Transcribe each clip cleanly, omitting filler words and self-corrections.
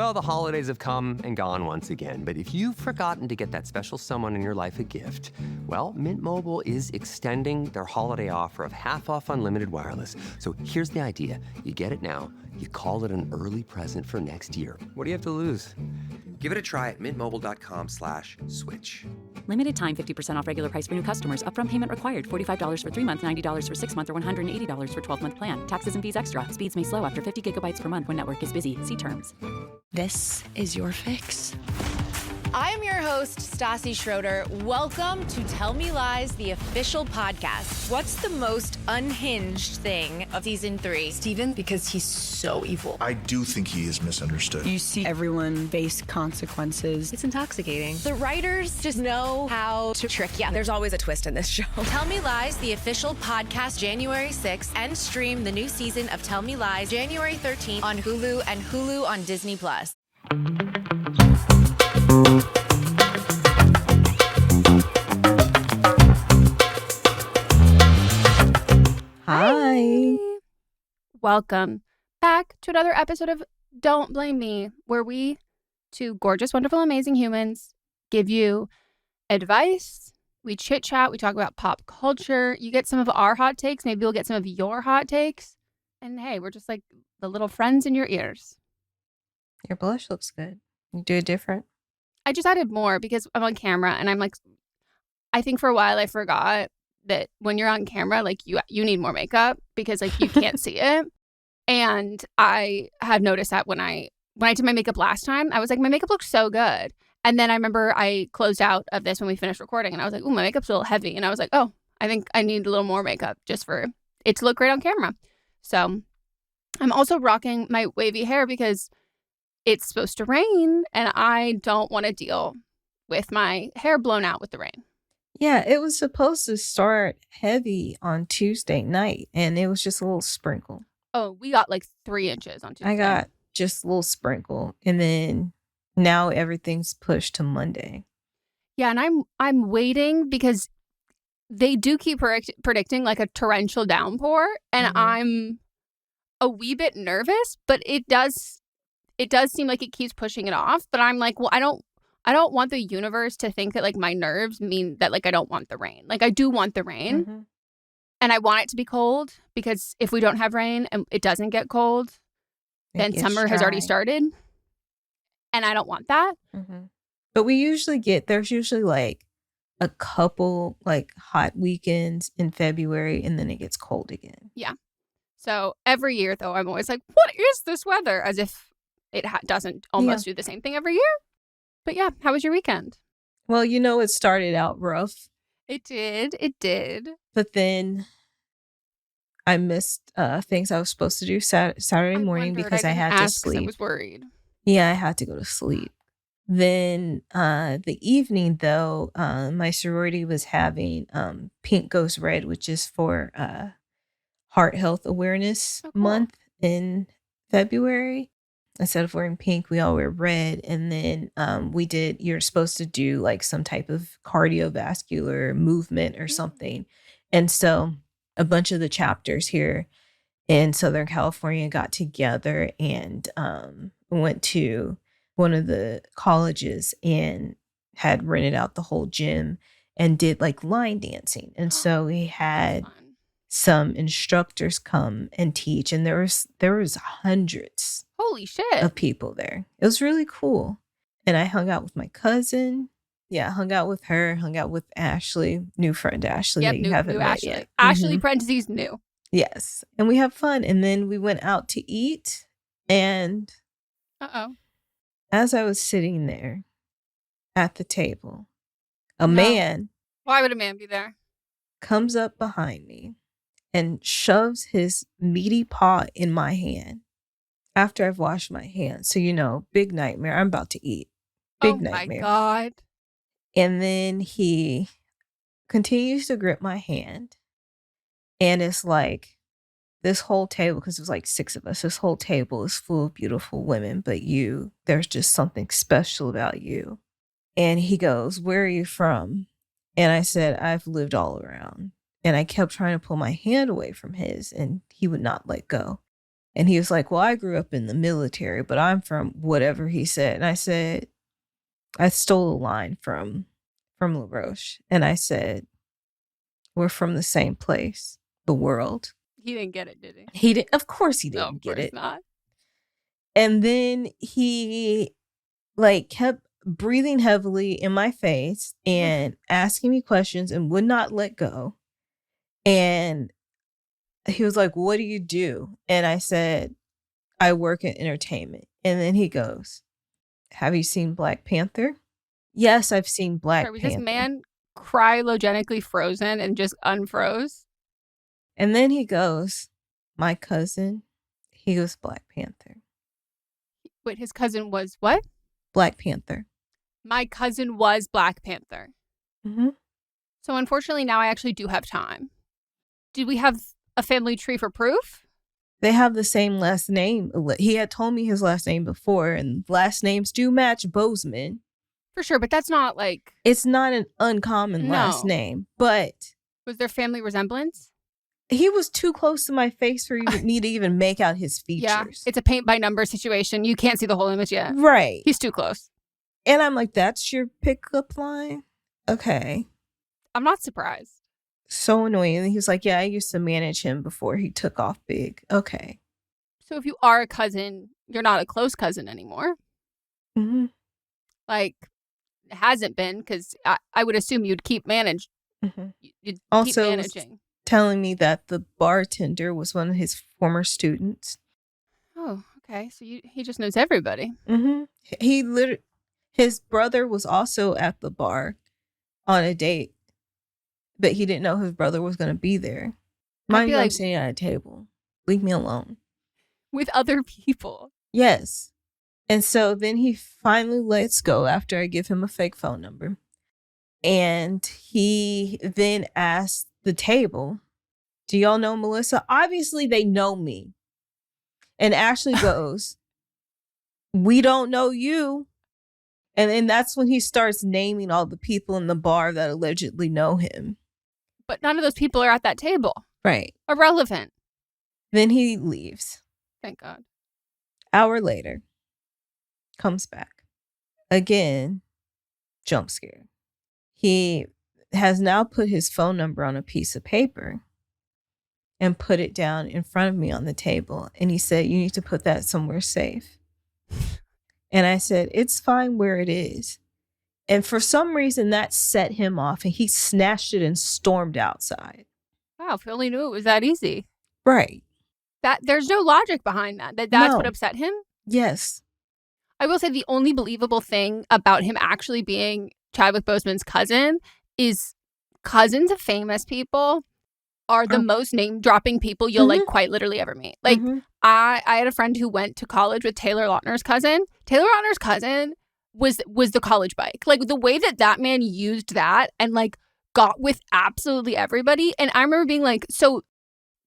Well, the holidays have come and gone once again, but if you've forgotten to get that special someone in your life a gift, well, Mint Mobile is extending their holiday offer of half off unlimited wireless. So here's the idea. You get it now, you call it an early present for next year. What do you have to lose? Give it a try at mintmobile.com/switch. Limited time 50% off regular price for new customers. Upfront payment required. $45 for 3 months, $90 for 6 months, or $180 for 12-month plan. Taxes and fees extra. Speeds may slow after 50 gigabytes per month when network is busy. See terms. This is your fix. I am your host, Stassi Schroeder. Welcome to Tell Me Lies, the official podcast. What's the most unhinged thing of season 3? Steven, because he's so evil. I do think he is misunderstood. You see everyone face consequences. It's intoxicating. The writers just know how to trick you. There's always a twist in this show. Tell Me Lies, the official podcast, January 6th, and stream the new season of Tell Me Lies, January 13th on Hulu and Hulu on Disney+. Hi. Welcome back to another episode of Don't Blame Me, where we, two gorgeous, wonderful, amazing humans, give you advice. We chit chat. We talk about pop culture. You get some of our hot takes. Maybe you'll get some of your hot takes. And hey, we're just like the little friends in your ears. Your blush looks good. You do it different. I just added more because I'm on camera and I'm like, I think for a while I forgot that when you're on camera, like you need more makeup because like you can't see it. And I had noticed that when I did my makeup last time, I was like, my makeup looks so good. And then I remember I closed out of this when we finished recording and I was like, oh, my makeup's a little heavy. And I was like, oh, I think I need a little more makeup just for it to look great on camera. So I'm also rocking my wavy hair because it's supposed to rain and I don't want to deal with my hair blown out with the rain. Yeah, it was supposed to start heavy on Tuesday night and it was just a little sprinkle. Oh, we got like 3 inches on Tuesday. I got just a little sprinkle and then now everything's pushed to Monday. Yeah, and I'm waiting because they do keep predicting like a torrential downpour and I'm a wee bit nervous, but it does seem like it keeps pushing it off, but I'm like, well, I don't want the universe to think that like my nerves mean that like I don't want the rain. Like I do want the rain and I want it to be cold because if we don't have rain and it doesn't get cold, then summer has already started and I don't want that. But there's usually like a couple like hot weekends in February and then it gets cold again. Yeah. So every year though, I'm always like, what is this weather? As if it doesn't almost do the same thing every year. But yeah, how was your weekend? Well, it started out rough. It did. But then I missed things I was supposed to do Saturday morning because I had to sleep. I was worried. Yeah, I had to go to sleep. Then the evening, though, my sorority was having Pink Goes Red, which is for Heart Health Awareness Month in February. Instead of wearing pink, we all wear red. And then you're supposed to do like some type of cardiovascular movement or something. And so a bunch of the chapters here in Southern California got together and went to one of the colleges and had rented out the whole gym and did like line dancing. And so we had some instructors come and teach, and there was hundreds holy shit of people there. It was really cool. And I hung out with my cousin. Yeah, hung out with her, hung out with Ashley, new friend Ashley that you haven't met Ashley. yet. Ashley parentheses new. Yes. And we have fun. And then we went out to eat. And as I was sitting there at the table, a man. Why would a man be there? Comes up behind me and shoves his meaty paw in my hand after I've washed my hands. So, big nightmare. I'm about to eat. Big nightmare. Oh, my God. And then he continues to grip my hand. And it's like this whole table, because it was like 6 of us, this whole table is full of beautiful women. But there's just something special about you. And he goes, where are you from? And I said, I've lived all around. And I kept trying to pull my hand away from his, and he would not let go. And he was like, well, I grew up in the military, but I'm from whatever he said. And I said, I stole a line from LaRoche. And I said, we're from the same place, the world. He didn't get it, did he? He didn't. Of course he No, didn't of get course it. not. And then he like kept breathing heavily in my face and asking me questions and would not let go. And he was like, what do you do? And I said, I work in entertainment. And then he goes, have you seen Black Panther? Yes, I've seen Black Was Panther. this man cryogenically frozen and just unfroze? And then he goes, my cousin, he was Black Panther. Wait, his cousin was what? Black Panther. My cousin was Black Panther. Mm-hmm. So unfortunately, now I actually do have time. Did we have a family tree for proof? They have the same last name. He had told me his last name before, and last names do match Bozeman. For sure, but that's not like... It's not an uncommon last name, but... Was there family resemblance? He was too close to my face for me to even make out his features. Yeah, it's a paint by number situation. You can't see the whole image yet. Right. He's too close. And I'm like, that's your pickup line? Okay. I'm not surprised. So annoying. And he was like, yeah, I used to manage him before he took off big. Okay. So if you are a cousin, you're not a close cousin anymore. Mm-hmm. Like, it hasn't been, because I would assume you'd keep managing. Mm-hmm. You'd also, keep managing. Telling me that the bartender was one of his former students. Oh, okay. So he just knows everybody. Mm-hmm. His brother was also at the bar on a date, but he didn't know his brother was going to be there. Mind you, I'm sitting at a table. Leave me alone. With other people. Yes. And so then he finally lets go after I give him a fake phone number. And he then asked the table, do y'all know Melissa? Obviously, they know me. And Ashley goes, we don't know you. And then that's when he starts naming all the people in the bar that allegedly know him. But none of those people are at that table. Right. Irrelevant. Then he leaves. Thank God. Hour later, comes back. Again, jump scare. He has now put his phone number on a piece of paper and put it down in front of me on the table. And he said, you need to put that somewhere safe. And I said, it's fine where it is. And for some reason, that set him off. And he snatched it and stormed outside. Wow, if he only knew it was that easy. Right. There's no logic behind that. That's what upset him? Yes. I will say the only believable thing about him actually being Chadwick Boseman's cousin is cousins of famous people are the most name-dropping people you'll like quite literally ever meet. Like I had a friend who went to college with Taylor Lautner's cousin. Taylor Lautner's cousin was the college bike. Like the way that man used that and like got with absolutely everybody. And I remember being like, so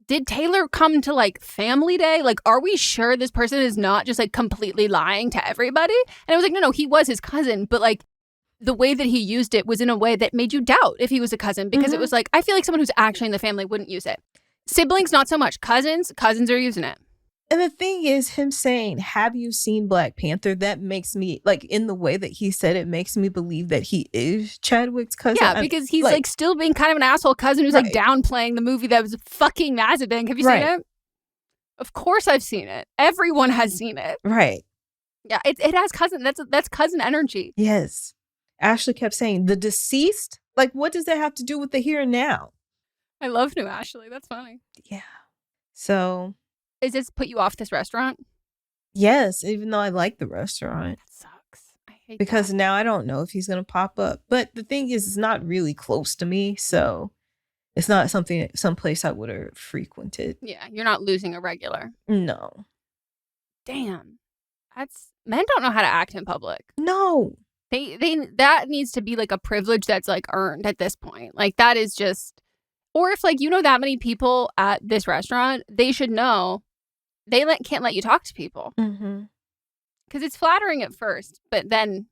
did Taylor come to like family day? Like, are we sure this person is not just like completely lying to everybody? And I was like, no, he was his cousin. But like the way that he used it was in a way that made you doubt if he was a cousin, because it was like, I feel like someone who's actually in the family wouldn't use it. Siblings, not so much. Cousins are using it. And the thing is, him saying, have you seen Black Panther? That makes me, like, in the way that he said it, makes me believe that he is Chadwick's cousin. Yeah, because he's like still being kind of an asshole cousin who's like downplaying the movie that was fucking massive. Have you seen it? Of course I've seen it. Everyone has seen it. Right. Yeah, it has cousin. That's cousin energy. Yes. Ashley kept saying, the deceased? Like, what does that have to do with the here and now? I love new Ashley. That's funny. Yeah. So. Is this put you off this restaurant? Yes, even though I like the restaurant. That sucks. I hate because that. now I don't know if he's going to pop up. But the thing is, it's not really close to me. So it's not someplace I would have frequented. Yeah, you're not losing a regular. No. Damn. Men don't know how to act in public. No. That needs to be like a privilege that's like earned at this point. Like that is just, or if like, you know, that many people at this restaurant, they should know they can't let you talk to people. Because it's flattering at first, but then.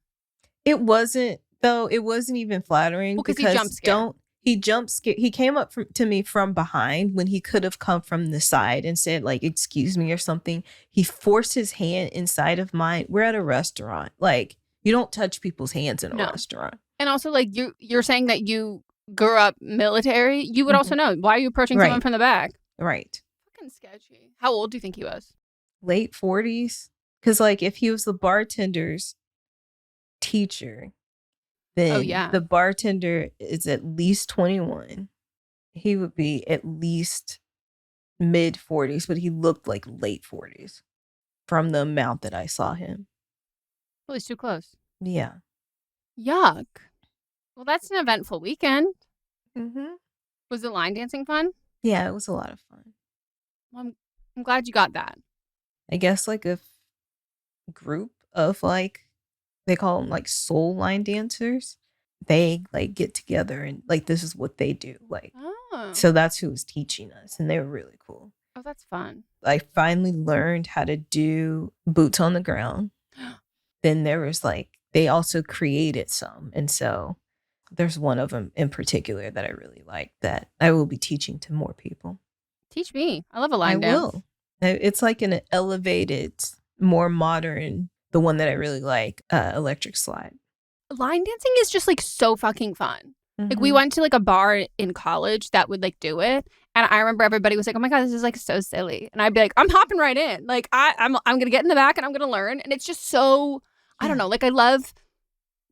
It wasn't, though. It wasn't even flattering. Well, because he jump scared. he he came up to me from behind when he could have come from the side and said like, excuse me or something. He forced his hand inside of mine. We're at a restaurant. Like, you don't touch people's hands in a restaurant. And also, like, you're saying that you grew up military. You would also know. Why are you approaching someone from the back? Right. Fucking sketchy. How old do you think he was? Late 40s. Because, like, if he was the bartender's teacher, then the bartender is at least 21. He would be at least mid 40s, but he looked like late 40s from the amount that I saw him. Well, he's too close. Yeah. Yuck. Well, that's an eventful weekend. Mm-hmm. Was the line dancing fun? Yeah, it was a lot of fun. Well, I'm glad you got that. I guess like a group of like, they call them like soul line dancers. They like get together and like, this is what they do. Like, so that's who was teaching us, and they were really cool. Oh, that's fun. I finally learned how to do boots on the ground. Then there was like, they also created some. And so there's one of them in particular that I really like that I will be teaching to more people. Teach me. I love a line dance. I will. It's like an elevated, more modern, the one that I really like, electric slide. Line dancing is just like so fucking fun. Like, we went to like a bar in college that would like do it, and I remember everybody was like, "Oh my god, this is like so silly," and I'd be like, "I'm hopping right in. Like, I'm gonna get in the back and I'm gonna learn." And it's just so, I don't know. Like, I love.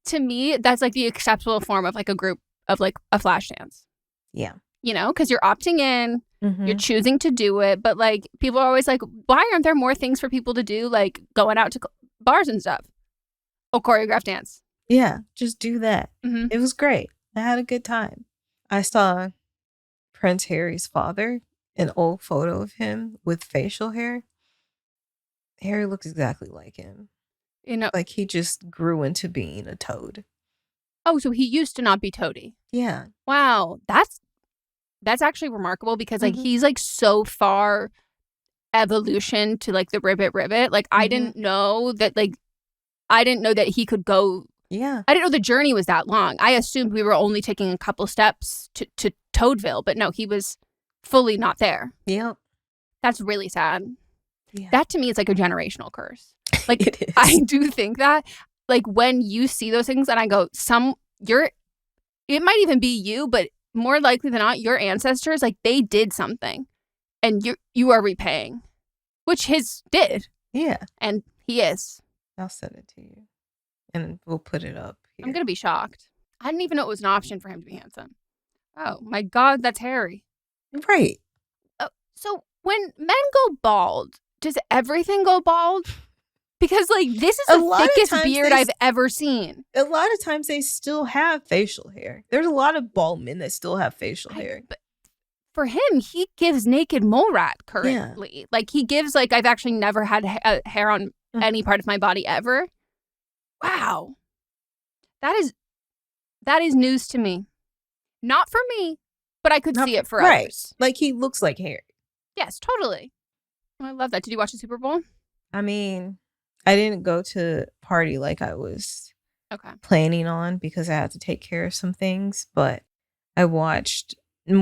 To me, that's like the acceptable form of like a group of like a flash dance. Yeah. You know, because you're opting in, you're choosing to do it, but like people are always like, why aren't there more things for people to do, like going out to bars and stuff? Oh, choreographed dance. Yeah, just do that. It was great. I had a good time. I saw Prince Harry's father, an old photo of him with facial hair. Harry looks exactly like him. You know, like he just grew into being a toad. Oh, so he used to not be toady. Yeah. Wow, that's actually remarkable because like he's like so far evolution to like the ribbit. Like I didn't know that he could go. Yeah. I didn't know the journey was that long. I assumed we were only taking a couple steps to Toadville, but no, he was fully not there. Yep. That's really sad. Yeah. That to me is like a generational curse. Like, it is. I do think that, like, when you see those things and I go, it might even be you, but more likely than not, your ancestors, like, they did something and you are repaying, which his did. Yeah. And he is. I'll send it to you and we'll put it up here. I'm going to be shocked. I didn't even know it was an option for him to be handsome. Oh, my God, that's Harry. Right. So when men go bald, does everything go bald? Because, like, this is the thickest beard I've ever seen. A lot of times they still have facial hair. There's a lot of bald men that still have facial hair. But for him, he gives naked mole rat currently. Yeah. Like, he gives, like, I've actually never had hair on any part of my body ever. Wow. That is news to me. Not for me, but I could see it for others. Like, he looks like Harry. Yes, totally. I love that. Did you watch the Super Bowl? I mean, I didn't go to party like I was planning on because I had to take care of some things, but I watched the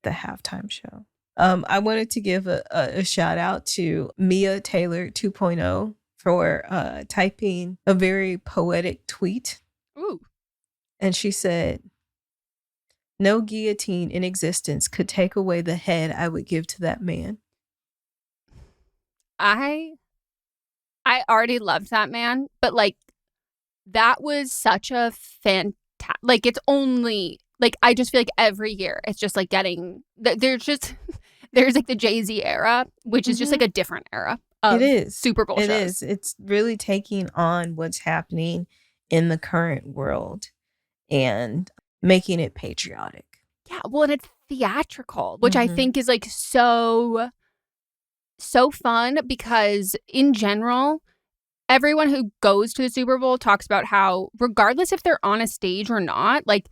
halftime show. I wanted to give a shout out to Mia Taylor 2.0 for typing a very poetic tweet. Ooh. And she said, "No guillotine in existence could take away the head I would give to that man." I already loved that man, but like that was such a fantastic, like it's only like I just feel like every year it's just like getting there's like the Jay-Z era, which is just like a different era of it is. Super Bowl shows. It is. It's really taking on what's happening in the current world and making it patriotic. Yeah, well, and it's theatrical, which I think is like so fun because in general, everyone who goes to the Super Bowl talks about how regardless if they're on a stage or not, like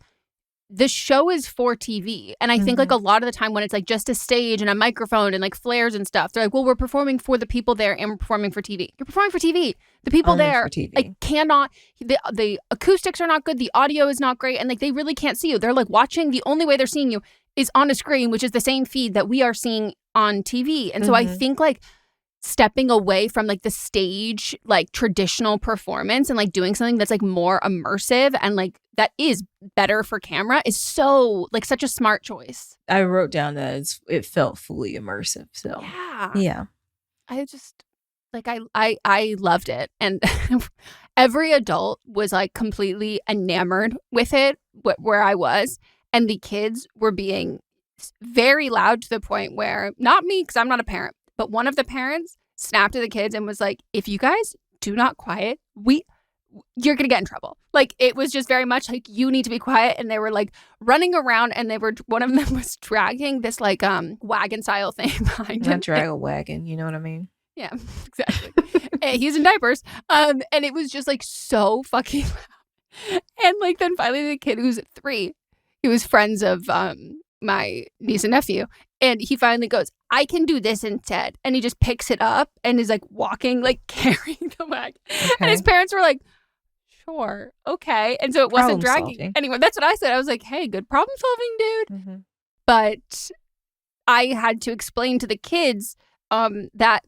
the show is for TV. And I think like a lot of the time when it's like just a stage and a microphone and like flares and stuff, they're like, well, we're performing for the people there and we're performing for TV. You're performing for TV. The people Only there for TV. like cannot, the acoustics are not good. The audio is not great. And like they really can't see you. They're like watching. The only way they're seeing you is on a screen, which is the same feed that we are seeing on TV. And so I think like stepping away from like the stage, like traditional performance and like doing something that's like more immersive and like that is better for camera is so like such a smart choice. I wrote down that it felt fully immersive. So yeah. I just like I loved it. And every adult was like completely enamored with it where I was. And the kids were being very loud to the point where, not me, because I'm not a parent, but one of the parents snapped at the kids and was like, if you guys do not quiet, you're going to get in trouble. Like, it was just very much like, you need to be quiet. And they were like running around and one of them was dragging this like wagon style thing behind him. Drag a wagon, you know what I mean? Yeah, exactly. He's in diapers. And it was just like so fucking loud. And like then finally the kid who's 3, he was friends of my niece and nephew. And he finally goes, I can do this instead. And he just picks it up and is like walking, like carrying the wagon. Okay. And his parents were like, sure, okay. And so it wasn't dragging anyway. That's what I said. I was like, hey, good problem solving, dude. But I had to explain to the kids that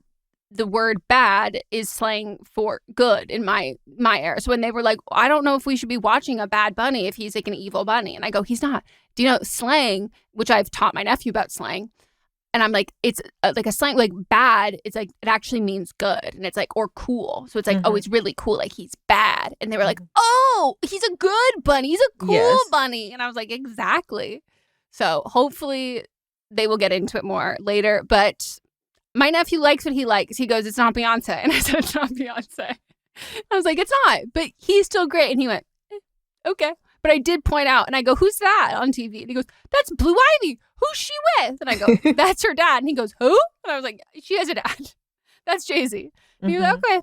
the word bad is slang for good in my era. So when they were like, I don't know if we should be watching a bad bunny if he's like an evil bunny. And I go, he's not. Do you know slang, which I've taught my nephew about slang. And I'm like, it's like a slang, like bad. It's like, it actually means good. And it's like, or cool. So it's like, oh, it's really cool. Like he's bad. And they were like, oh, he's a good bunny. He's a cool bunny. And I was like, exactly. So hopefully they will get into it more later. But my nephew likes what he likes. He goes, it's not Beyonce. And I said, it's not Beyonce. I was like, it's not. But he's still great. And he went, okay. But I did point out, and I go, who's that on TV? And he goes, that's Blue Ivy. Who's she with? And I go, that's her dad. And he goes, who? And I was like, she has a dad. That's Jay-Z. And he was like, okay,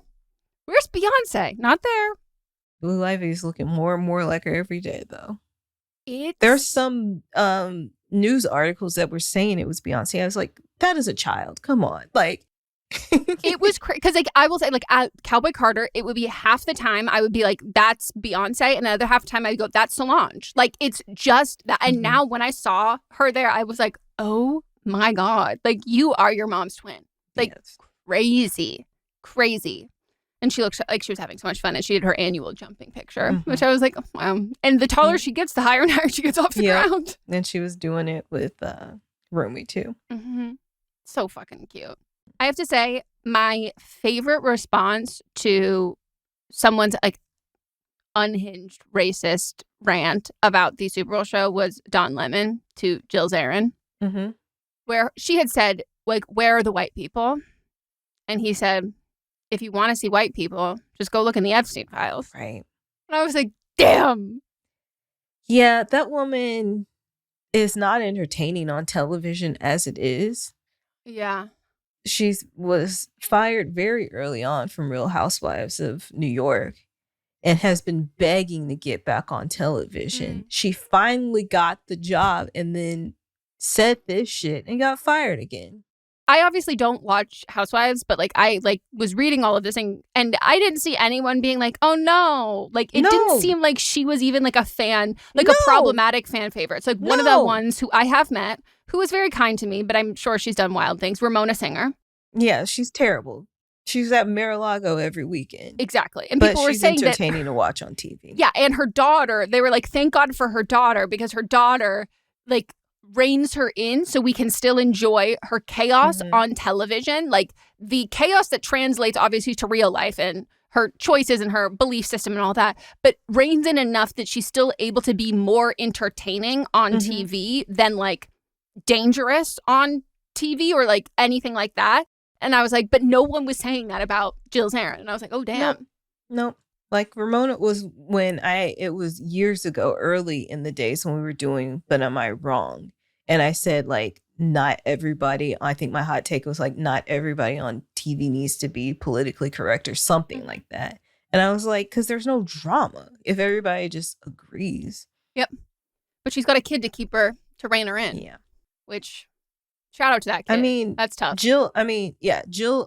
where's Beyonce? Not there. Blue Ivy's looking more and more like her every day, though. There's some news articles that were saying it was Beyonce. I was like, that is a child. Come on. Like, it was crazy because like I will say like at Cowboy Carter it would be half the time I would be like that's Beyonce and the other half the time I would go that's Solange. Like it's just that. And now when I saw her there I was like, oh my god, like you are your mom's twin. Like crazy and she looked like she was having so much fun and she did her annual jumping picture which I was like, oh, wow. And the taller she gets the higher and higher she gets off the ground. And she was doing it with Romy too. So fucking cute. I have to say, my favorite response to someone's like unhinged racist rant about the Super Bowl show was Don Lemon to Jill Zarin, where she had said, like, where are the white people? And he said, if you want to see white people, just go look in the Epstein files. Right. And I was like, damn. Yeah, that woman is not entertaining on television as it is. Yeah. She was fired very early on from Real Housewives of New York and has been begging to get back on television. She finally got the job and then said this shit and got fired again. I obviously don't watch Housewives, but like I like was reading all of this and I didn't see anyone being like, oh no. Like it didn't seem like she was even like a fan, like a problematic fan favorite. It's like one of the ones who I have met who was very kind to me, but I'm sure she's done wild things. Ramona Singer. Yeah, she's terrible. She's at Mar-a-Lago every weekend. Exactly. And people were saying that. But she's entertaining to watch on TV. Yeah, and her daughter, they were like, thank God for her daughter because her daughter like reins her in so we can still enjoy her chaos on television. Like the chaos that translates obviously to real life and her choices and her belief system and all that, but reins in enough that she's still able to be more entertaining on TV than like dangerous on TV or like anything like that. And I was like, but no one was saying that about Jill Zarin. And I was like, oh, damn. Nope. Like Ramona was it was years ago, early in the days when we were doing But Am I Wrong? And I said, like, not everybody, I think my hot take was like, not everybody on TV needs to be politically correct or something like that. And I was like, because there's no drama if everybody just agrees. Yep. But she's got a kid to rein her in. Yeah. Which, shout out to that kid. I mean, that's tough. Jill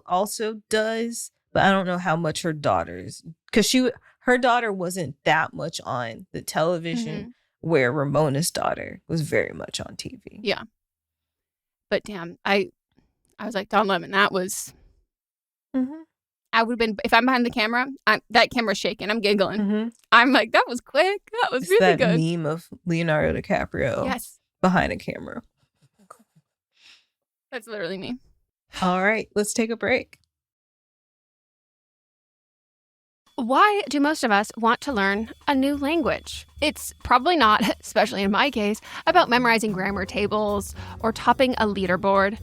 also does, but I don't know how much her daughter's, because her daughter wasn't that much on the television, where Ramona's daughter was very much on TV. Yeah. But damn, I was like, Don Lemon, that was... I would have been, if I'm behind the camera, that camera's shaking. I'm giggling. I'm like, that was quick. That was really that good. Meme of Leonardo DiCaprio behind a camera. That's literally me. All right, let's take a break. Why do most of us want to learn a new language? It's probably not, especially in my case, about memorizing grammar tables or topping a leaderboard.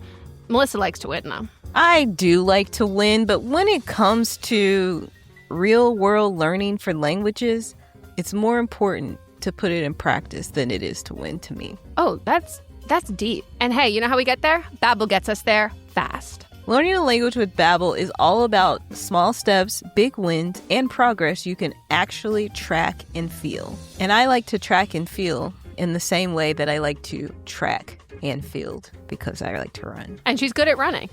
Melissa likes to win, though. I do like to win, but when it comes to real world learning for languages, it's more important to put it in practice than it is to win to me. Oh, that's deep. And hey, you know how we get there? Babbel gets us there fast. Learning a language with Babbel is all about small steps, big wins, and progress you can actually track and feel. And I like to track and feel in the same way that I like to track and field, because I like to run. And she's good at running.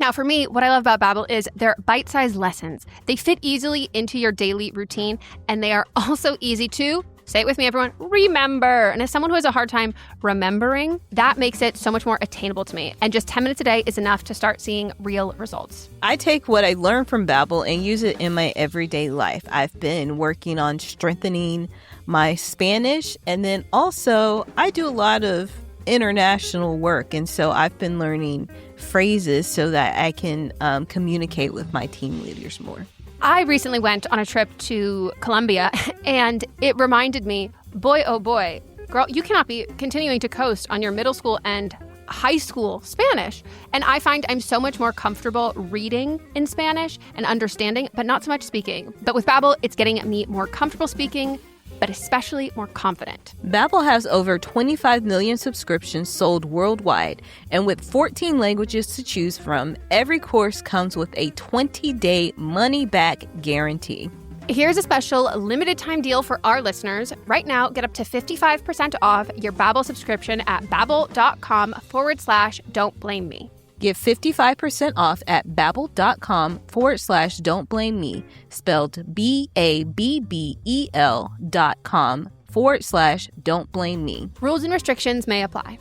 Now, for me, what I love about Babbel is they're bite-sized lessons. They fit easily into your daily routine, and they are also easy to, say it with me, everyone, remember. And as someone who has a hard time remembering, that makes it so much more attainable to me. And just 10 minutes a day is enough to start seeing real results. I take what I learned from Babbel and use it in my everyday life. I've been working on strengthening my Spanish, and then also I do a lot of international work, and so I've been learning phrases so that I can communicate with my team leaders more. I recently went on a trip to Colombia, and it reminded me, boy, oh boy, girl, you cannot be continuing to coast on your middle school and high school Spanish. And I find I'm so much more comfortable reading in Spanish and understanding, but not so much speaking. But with Babbel, it's getting me more comfortable speaking, but especially more confident. Babbel has over 25 million subscriptions sold worldwide, and with 14 languages to choose from, every course comes with a 20-day money-back guarantee. Here's a special limited time deal for our listeners. Right now, get up to 55% off your Babbel subscription at babbel.com/don't blame me. Get 55% off at babbel.com/don't blame me, spelled BABBEL.com/don't blame me. Rules and restrictions may apply.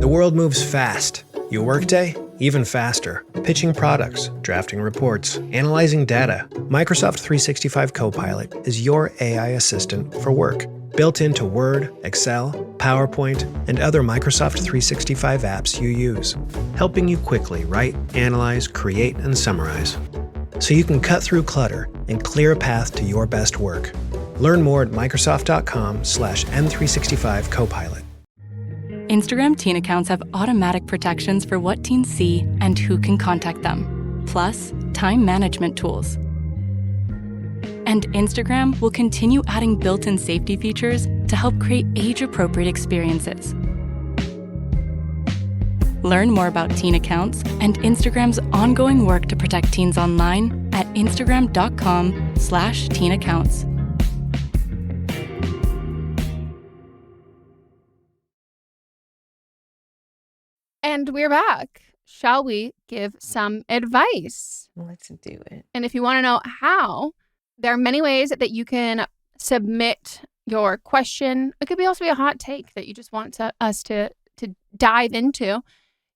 The world moves fast. Your workday, even faster. Pitching products, drafting reports, analyzing data. Microsoft 365 Copilot is your AI assistant for work. Built into Word, Excel, PowerPoint, and other Microsoft 365 apps you use. Helping you quickly write, analyze, create, and summarize. So you can cut through clutter and clear a path to your best work. Learn more at Microsoft.com/M365 Copilot. Instagram teen accounts have automatic protections for what teens see and who can contact them, plus time management tools. And Instagram will continue adding built-in safety features to help create age-appropriate experiences. Learn more about teen accounts and Instagram's ongoing work to protect teens online at instagram.com/teen accounts. And we're back. Shall we give some advice? Let's do it. And if you want to know how, there are many ways that you can submit your question. It could also be a hot take that you just want us to dive into.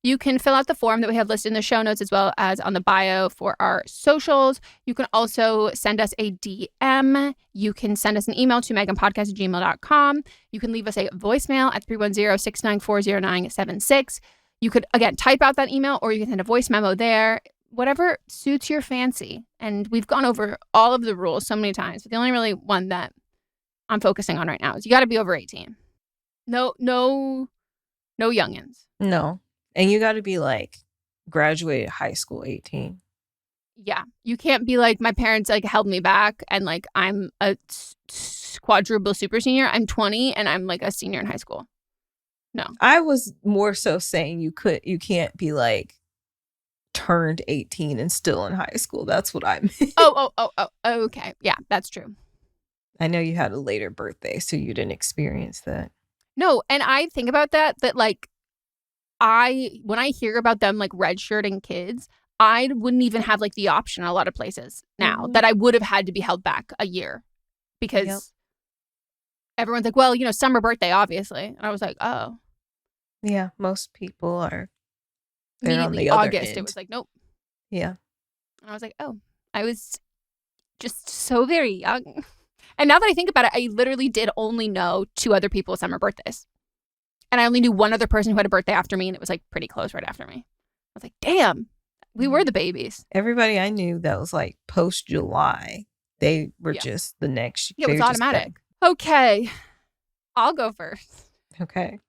You can fill out the form that we have listed in the show notes as well as on the bio for our socials. You can also send us a DM. You can send us an email to meghanpodcast@gmail.com. You can leave us a voicemail at 310-694-0976. You could, again, type out that email, or you can send a voice memo there. Whatever suits your fancy. And we've gone over all of the rules so many times, but the only really one that I'm focusing on right now is you got to be over 18. No youngins. No. And you got to be like graduated high school 18. Yeah. You can't be like, my parents like held me back and like I'm a quadruple super senior. I'm 20 and I'm like a senior in high school. No. I was more so saying you can't be like turned 18 and still in high school. That's what I meant. Oh, okay. Yeah, that's true. I know you had a later birthday, so you didn't experience that. No, and I think about that like, when I hear about them, like, redshirting kids, I wouldn't even have, like, the option in a lot of places now that I would have had to be held back a year because everyone's like, well, summer birthday, obviously. And I was like, oh. Yeah, most people are. Immediately, August, it was like, nope. Yeah. And I was like, oh, I was just so very young. And now that I think about it, I literally did only know 2 other people with summer birthdays. And I only knew one other person who had a birthday after me, and it was like pretty close right after me. I was like, damn, we were the babies. Everybody I knew that was like post-July, they were just the next. Yeah, it was automatic. Okay, I'll go first. Okay.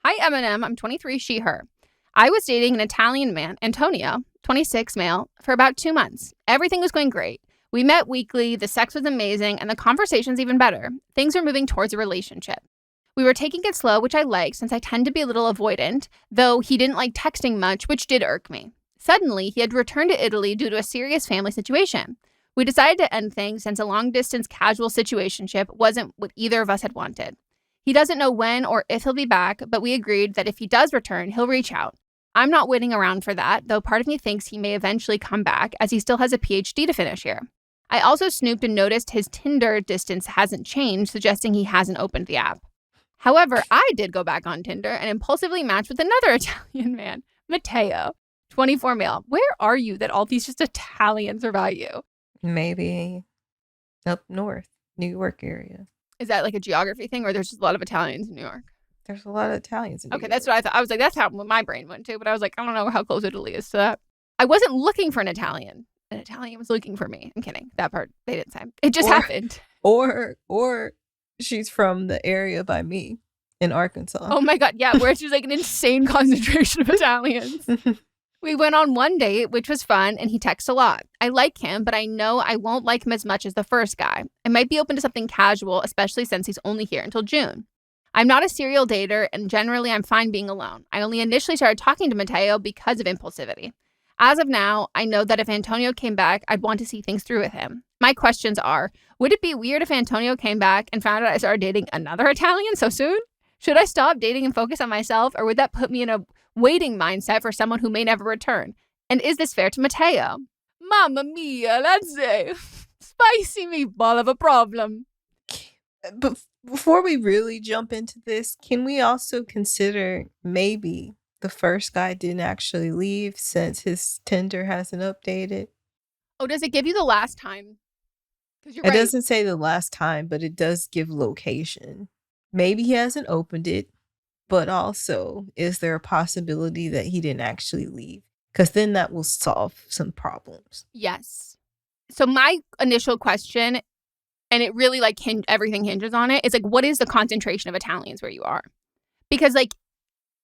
Hi, Eminem. I'm 23, she, her. I was dating an Italian man, Antonio, 26, male, for about 2 months. Everything was going great. We met weekly, the sex was amazing, and the conversation's even better. Things were moving towards a relationship. We were taking it slow, which I liked since I tend to be a little avoidant, though he didn't like texting much, which did irk me. Suddenly, he had returned to Italy due to a serious family situation. We decided to end things since a long-distance casual situationship wasn't what either of us had wanted. He doesn't know when or if he'll be back, but we agreed that if he does return, he'll reach out. I'm not waiting around for that, though part of me thinks he may eventually come back as he still has a PhD to finish here. I also snooped and noticed his Tinder distance hasn't changed, suggesting he hasn't opened the app. However, I did go back on Tinder and impulsively matched with another Italian man, Matteo, 24 male. Where are you that all these just Italians are about you? Maybe up north, New York area. Is that like a geography thing, or there's just a lot of Italians in New York? There's a lot of Italians in New York. That's what I thought. I was like, that's how my brain went to, but I was like, I don't know how close Italy is to that. I wasn't looking for an Italian. An Italian was looking for me. I'm kidding. That part they didn't say. It just happened. Or she's from the area by me in Arkansas. Oh my God. Yeah, where she's like an insane concentration of Italians. We went on one date, which was fun, and he texts a lot. I like him, but I know I won't like him as much as the first guy. I might be open to something casual, especially since he's only here until June. I'm not a serial dater, and generally I'm fine being alone. I only initially started talking to Matteo because of impulsivity. As of now, I know that if Antonio came back, I'd want to see things through with him. My questions are, would it be weird if Antonio came back and found out I started dating another Italian so soon? Should I stop dating and focus on myself, or would that put me in a waiting mindset for someone who may never return? And is this fair to Matteo? Mamma mia, that's a spicy meatball of a problem. But before we really jump into this, can we also consider maybe the first guy didn't actually leave since his Tinder hasn't updated? Oh, does it give you the last time? It doesn't say the last time, but it does give location. Maybe he hasn't opened it, but also, is there a possibility that he didn't actually leave? Because then that will solve some problems. Yes. So my initial question, and it really like everything hinges on it, is like, what is the concentration of Italians where you are? Because like,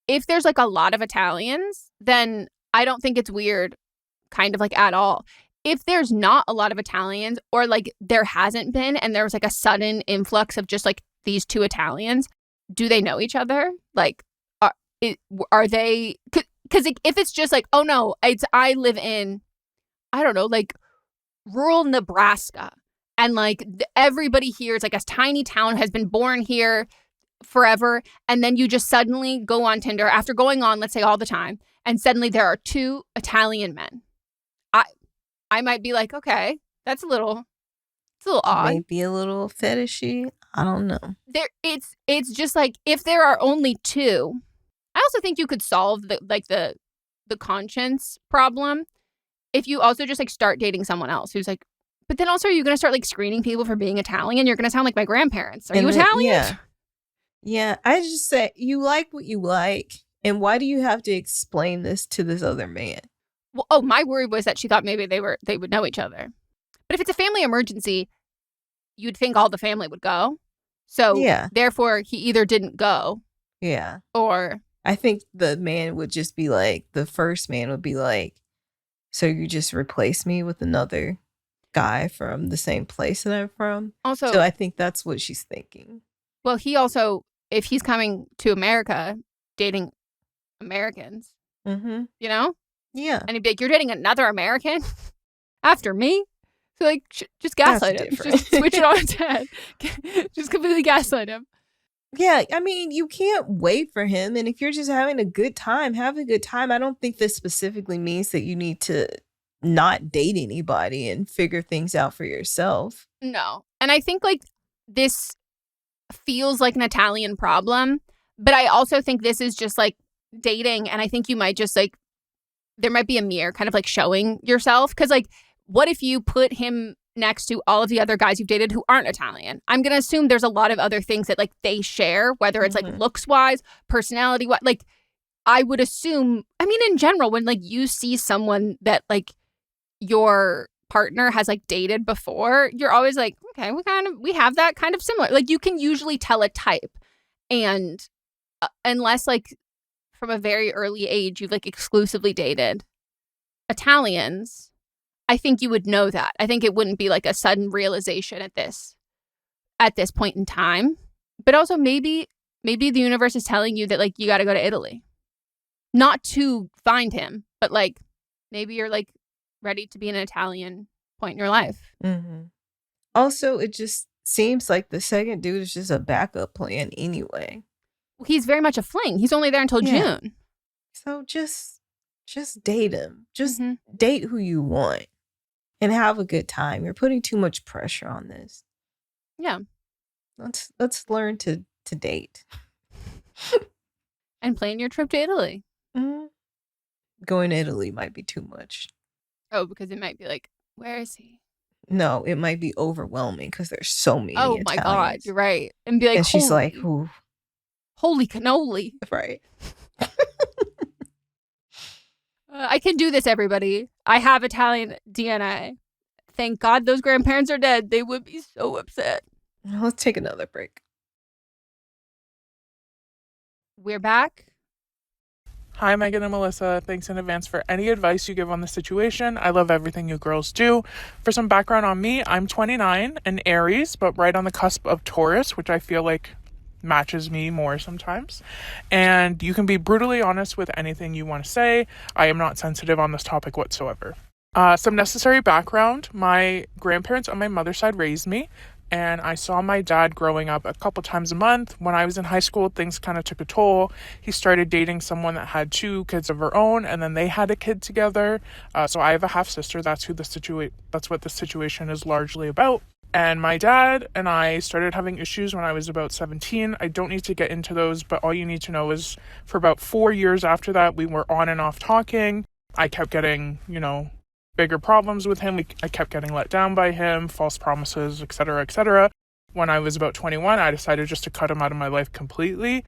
if there's like a lot of Italians, then I don't think it's weird, kind of like at all. If there's not a lot of Italians, or like there hasn't been, and there was like a sudden influx of just like these 2 Italians, do they know each other? Like, are they? Because if it's just like, oh no, I live in, I don't know, like rural Nebraska, and like everybody here is like a tiny town, has been born here forever, and then you just suddenly go on Tinder after going on, let's say, all the time, and suddenly there are 2 Italian men. I might be like, okay, it's a little odd. Maybe a little fetishy. I don't know. It's just like, if there are only 2, I also think you could solve the conscience problem if you also just like start dating someone else who's like, but then also are you going to start like screening people for being Italian? You're going to sound like my grandparents. Are you Italian? Yeah. I just say, you like what you like, and why do you have to explain this to this other man? Well, my worry was that she thought maybe they would know each other. But if it's a family emergency, you'd think all the family would go. So therefore, he either didn't go. Yeah. Or I think the man would just be like, the first man would be like, so you just replace me with another guy from the same place that I'm from? Also, so I think that's what she's thinking. Well, he also, if he's coming to America, dating Americans, you know? Yeah. And he'd be like, you're dating another American after me? So like, just That's gaslight him. different. Just switch it on its head. Just completely gaslight him. Yeah, I mean, you can't wait for him. And if you're just having a good time, have a good time. I don't think this specifically means that you need to not date anybody and figure things out for yourself. No. And I think like this feels like an Italian problem, but I also think this is just like dating. And I think you might just like, there might be a mirror kind of like showing yourself. Cause like, what if you put him next to all of the other guys you've dated who aren't Italian? I'm going to assume there's a lot of other things that like they share, whether it's like looks wise, personality wise. Like I would assume, I mean, in general, when like you see someone that like your partner has like dated before, you're always like, okay, we have that kind of similar. Like you can usually tell a type. And unless like from a very early age you've like exclusively dated Italians, I think you would know that. I think it wouldn't be like a sudden realization at this point in time. But also maybe the universe is telling you that like you got to go to Italy. Not to find him, but like maybe you're like ready to be an Italian point in your life. Mm-hmm. Also, it just seems like the second dude is just a backup plan anyway. He's very much a fling. He's only there until June. So just date him. Just date who you want and have a good time. You're putting too much pressure on this. Yeah. Let's learn to date. And plan your trip to Italy. Mm-hmm. Going to Italy might be too much. Oh, because it might be like, where is he? No, it might be overwhelming because there's so many Oh my Italians. God, you're right. And be like, and she's like, ooh. Holy cannoli. Right. I can do this, everybody. I have Italian DNA. Thank God those grandparents are dead. They would be so upset. Let's take another break. We're back. Hi, Meghan and Melisa. Thanks in advance for any advice you give on the situation. I love everything you girls do. For some background on me, I'm 29, an Aries, but right on the cusp of Taurus, which I feel like matches me more sometimes. And you can be brutally honest with anything you want to say. I am not sensitive on this topic whatsoever. Some necessary background. My grandparents on my mother's side raised me, and I saw my dad growing up a couple times a month. When I was in high school, things kind of took a toll. He started dating someone that had 2 kids of her own, and then they had a kid together. So I have a half sister. That's what the situation is largely about. And my dad and I started having issues when I was about 17. I don't need to get into those, but all you need to know is for about 4 years after that, we were on and off talking. I kept getting, bigger problems with him. I kept getting let down by him, false promises, etc., etc. When I was about 21, I decided just to cut him out of my life completely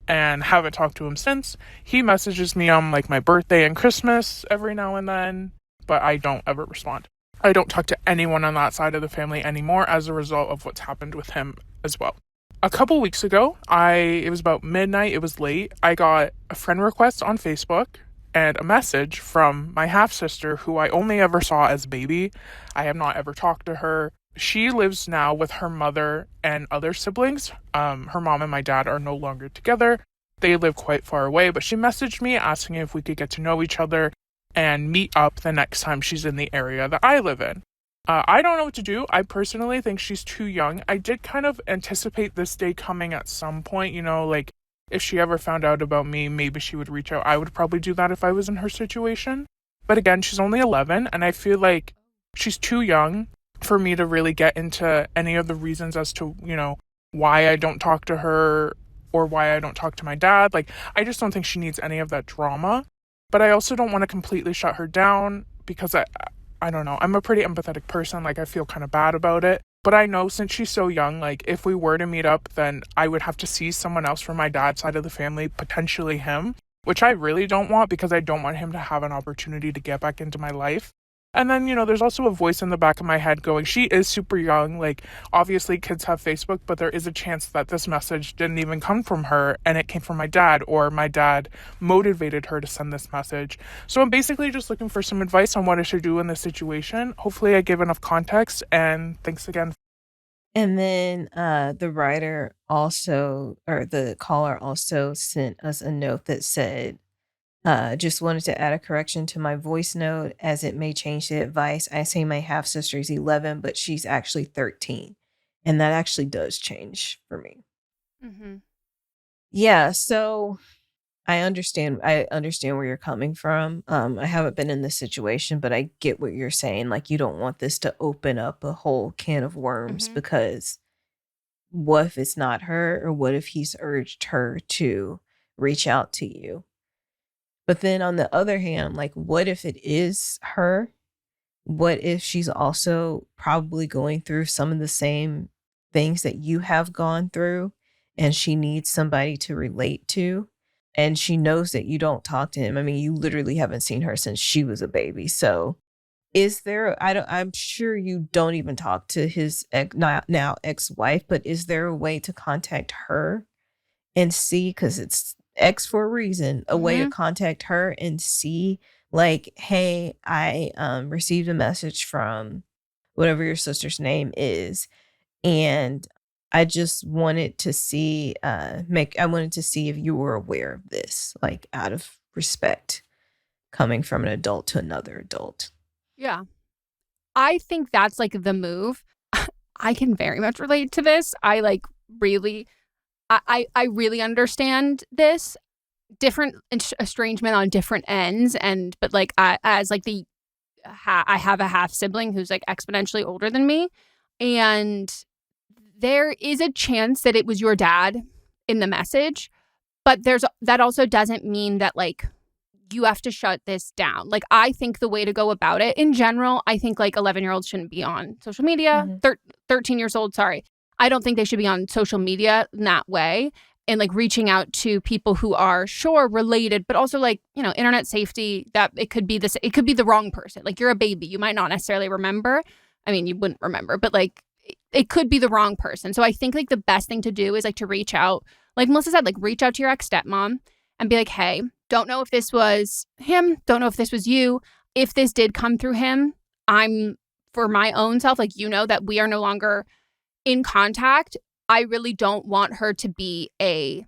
and haven't talked to him since. He messages me on like my birthday and Christmas every now and then, but I don't ever respond. I don't talk to anyone on that side of the family anymore as a result of what's happened with him as well. A couple weeks ago, it was about midnight, it was late, I got a friend request on Facebook and a message from my half-sister who I only ever saw as a baby. I have not ever talked to her. She lives now with her mother and other siblings. Her mom and my dad are no longer together. They live quite far away, but she messaged me asking if we could get to know each other and meet up the next time she's in the area that I live in. I don't know what to do. I personally think she's too young. I did kind of anticipate this day coming at some point, like if she ever found out about me, maybe she would reach out. I would probably do that if I was in her situation. But again, she's only 11, and I feel like she's too young for me to really get into any of the reasons as to, why I don't talk to her or why I don't talk to my dad. Like, I just don't think she needs any of that drama. But I also don't want to completely shut her down because I don't know. I'm a pretty empathetic person. Like, I feel kind of bad about it. But I know since she's so young, like, if we were to meet up, then I would have to see someone else from my dad's side of the family, potentially him, which I really don't want because I don't want him to have an opportunity to get back into my life. And then, there's also a voice in the back of my head going, she is super young. Like, obviously kids have Facebook, but there is a chance that this message didn't even come from her and it came from my dad, or my dad motivated her to send this message. So I'm basically just looking for some advice on what I should do in this situation. Hopefully I give enough context, and thanks again. And then the caller also sent us a note that said, Just wanted to add a correction to my voice note as it may change the advice. I say my half sister is 11, but she's actually 13. And that actually does change for me. Mm-hmm. Yeah, so I understand where you're coming from. I haven't been in this situation, but I get what you're saying. Like, you don't want this to open up a whole can of worms, because what if it's not her, or what if he's urged her to reach out to you? But then on the other hand, like, what if it is her? What if she's also probably going through some of the same things that you have gone through, and she needs somebody to relate to, and she knows that you don't talk to him? I mean, you literally haven't seen her since she was a baby. So is there, I'm sure you don't even talk to his now ex-wife, but is there a way to contact her and see, because it's X for a reason, a way to contact her and see, like, hey, I received a message from whatever your sister's name is, and I just wanted to see I wanted to see if you were aware of this, like, out of respect, coming from an adult to another adult. Yeah. I think that's like the move. I can very much relate to this. I really understand this. Different estrangement on different ends, but like I have a half sibling who's like exponentially older than me, and there is a chance that it was your dad in the message, but that also doesn't mean that like you have to shut this down. Like, I think the way to go about it in general, I think like 11-year-olds shouldn't be on social media. 13 years old, sorry. I don't think they should be on social media in that way, and like reaching out to people who are related, but also like, you know, internet safety, that it could be the wrong person. Like, you're a baby. You might not necessarily remember. I mean, you wouldn't remember, but like it could be the wrong person. So I think like the best thing to do is like to reach out, like Melissa said, like reach out to your ex-stepmom and be like, hey, don't know if this was him. Don't know if this was you. If this did come through him, I'm, for my own self, like, you know, that we are no longer in contact. I really don't want her to be a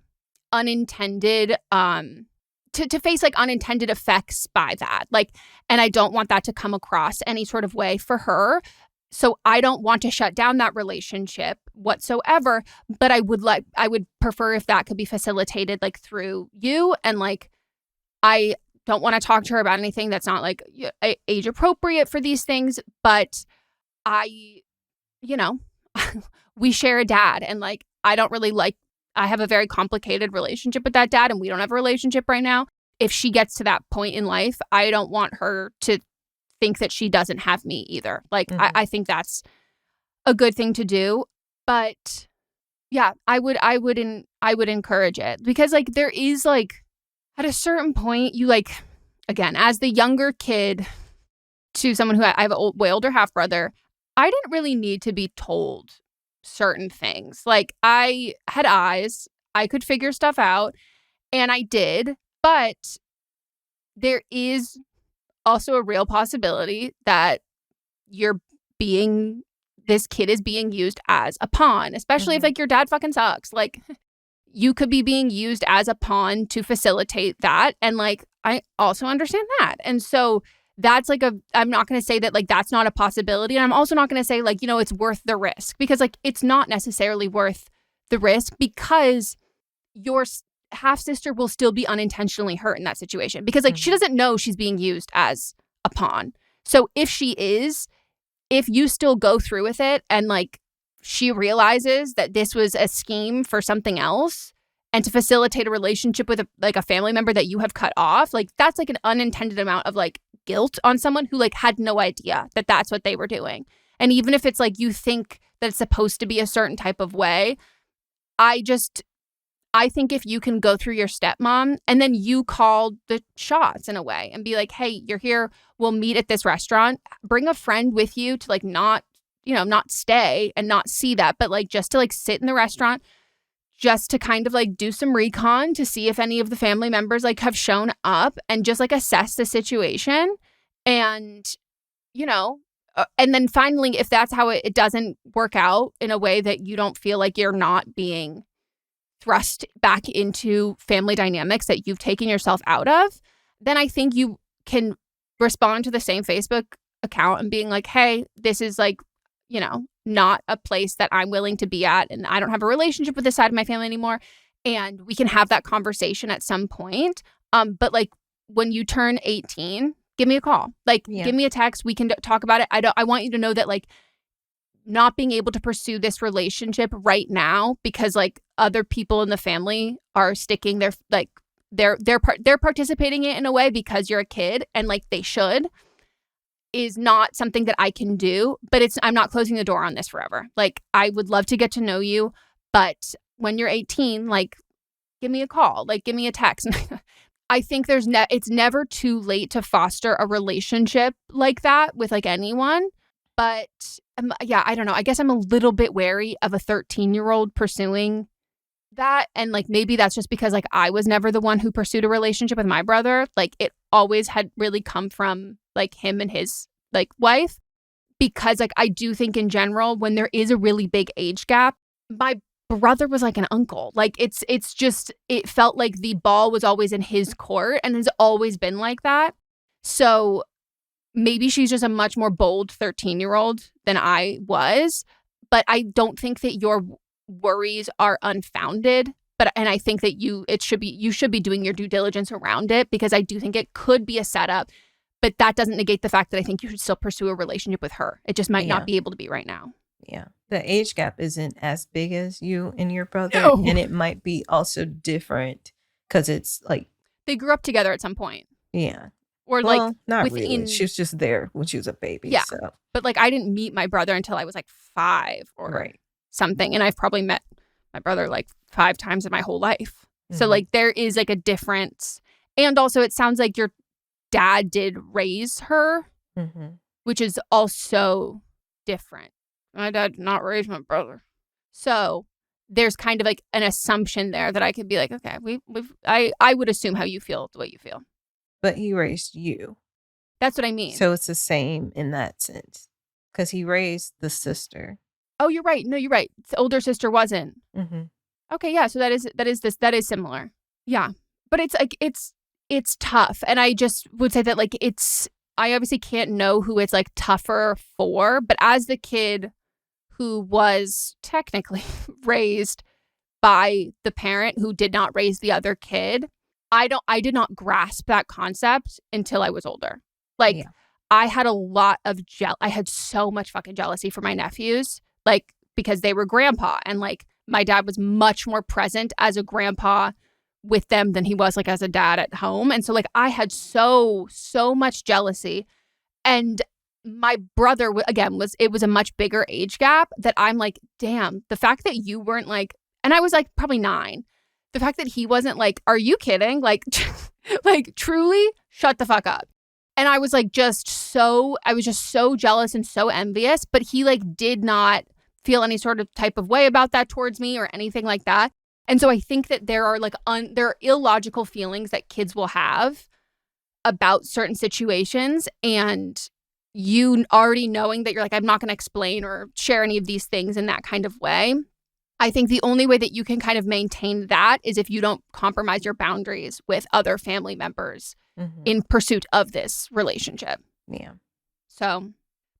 unintended, to face like unintended effects by that. Like, and I don't want that to come across any sort of way for her. So I don't want to shut down that relationship whatsoever, but I would prefer if that could be facilitated like through you. And like, I don't want to talk to her about anything that's not like age appropriate for these things, but you know, we share a dad, and like, I have a very complicated relationship with that dad, and we don't have a relationship right now. If she gets to that point in life, I don't want her to think that she doesn't have me either. Like, I think that's a good thing to do. But yeah, I would encourage it, because like there is like, at a certain point, you like, again, as the younger kid to someone who I have a way older half brother, I didn't really need to be told certain things. Like, I had eyes, I could figure stuff out, and I did. But there is also a real possibility that this kid is being used as a pawn, especially if like your dad fucking sucks. Like, you could be being used as a pawn to facilitate that. And like, I also understand that. And so that's like I'm not going to say that like that's not a possibility. And I'm also not going to say like, you know, it's worth the risk, because like it's not necessarily worth the risk, because your half sister will still be unintentionally hurt in that situation, because like she doesn't know she's being used as a pawn. So if you still go through with it, and like she realizes that this was a scheme for something else and to facilitate a relationship with a family member that you have cut off, like that's like an unintended amount of like guilt on someone who like had no idea that that's what they were doing. And even if it's like you think that it's supposed to be a certain type of way, I think if you can go through your stepmom and then you call the shots in a way and be like, hey, you're here, we'll meet at this restaurant, bring a friend with you to like not stay and not see that, but like just to like sit in the restaurant, just to kind of like do some recon to see if any of the family members like have shown up, and just like assess the situation. And, you know, and then finally, if that's how it doesn't work out in a way that you don't feel like you're not being thrust back into family dynamics that you've taken yourself out of, then I think you can respond to the same Facebook account and being like, hey, this is like, you know, not a place that I'm willing to be at. And I don't have a relationship with this side of my family anymore. And we can have that conversation at some point. But like when you turn 18, give me a call. Like, give me a text. We can talk about it. I want you to know that like not being able to pursue this relationship right now because like other people in the family are sticking their like they're participating in a way because you're a kid and like they should is not something that I can do, but I'm not closing the door on this forever. Like I would love to get to know you, but when you're 18, like give me a call, like give me a text. I think it's never too late to foster a relationship like that with like anyone. But yeah, I don't know. I guess I'm a little bit wary of a 13-year-old pursuing that. And like maybe that's just because like I was never the one who pursued a relationship with my brother. Like it always had really come from like him and his like wife. Because like I do think in general, when there is a really big age gap, my brother was like an uncle. Like it's just, it felt like the ball was always in his court and has always been like that. So maybe she's just a much more bold 13-year-old than I was, but I don't think that your worries are unfounded. And I think that you should be doing your due diligence around it because I do think it could be a setup, but that doesn't negate the fact that I think you should still pursue a relationship with her. It just might not be able to be right now. Yeah. The age gap isn't as big as you and your brother. No. And it might be also different because it's like. They grew up together at some point. Yeah. Or well, like not really. She was just there when she was a baby. Yeah. So. But like I didn't meet my brother until I was like 5 or something. And I've probably met my brother like 5 times in my whole life. So like there is like a difference. And also it sounds like your dad did raise her, which is also different. My dad did not raise my brother. So there's kind of like an assumption there that I could be like, okay, I would assume how you feel the way you feel. But he raised you. That's what I mean. So it's the same in that sense. Because he raised the sister. Oh, you're right. No, you're right. The older sister wasn't. Okay, yeah. So that is similar. Yeah. But it's like it's tough. And I just would say that like I obviously can't know who it's like tougher for, but as the kid who was technically raised by the parent who did not raise the other kid, I did not grasp that concept until I was older. Like I had a lot of I had so much fucking jealousy for my nephews, like because they were grandpa and like my dad was much more present as a grandpa with them than he was like as a dad at home. And so like I had so much jealousy. And my brother, again, it was a much bigger age gap that I'm like, damn, the fact that you weren't like, and I was like probably 9. The fact that he wasn't like, are you kidding? Like, like truly shut the fuck up. And I was like, I was just so jealous and so envious, but he like did not feel any sort of type of way about that towards me or anything like that. And so I think that there are like, there are illogical feelings that kids will have about certain situations, and you already knowing that you're like, I'm not going to explain or share any of these things in that kind of way. I think the only way that you can kind of maintain that is if you don't compromise your boundaries with other family members in pursuit of this relationship. Yeah. So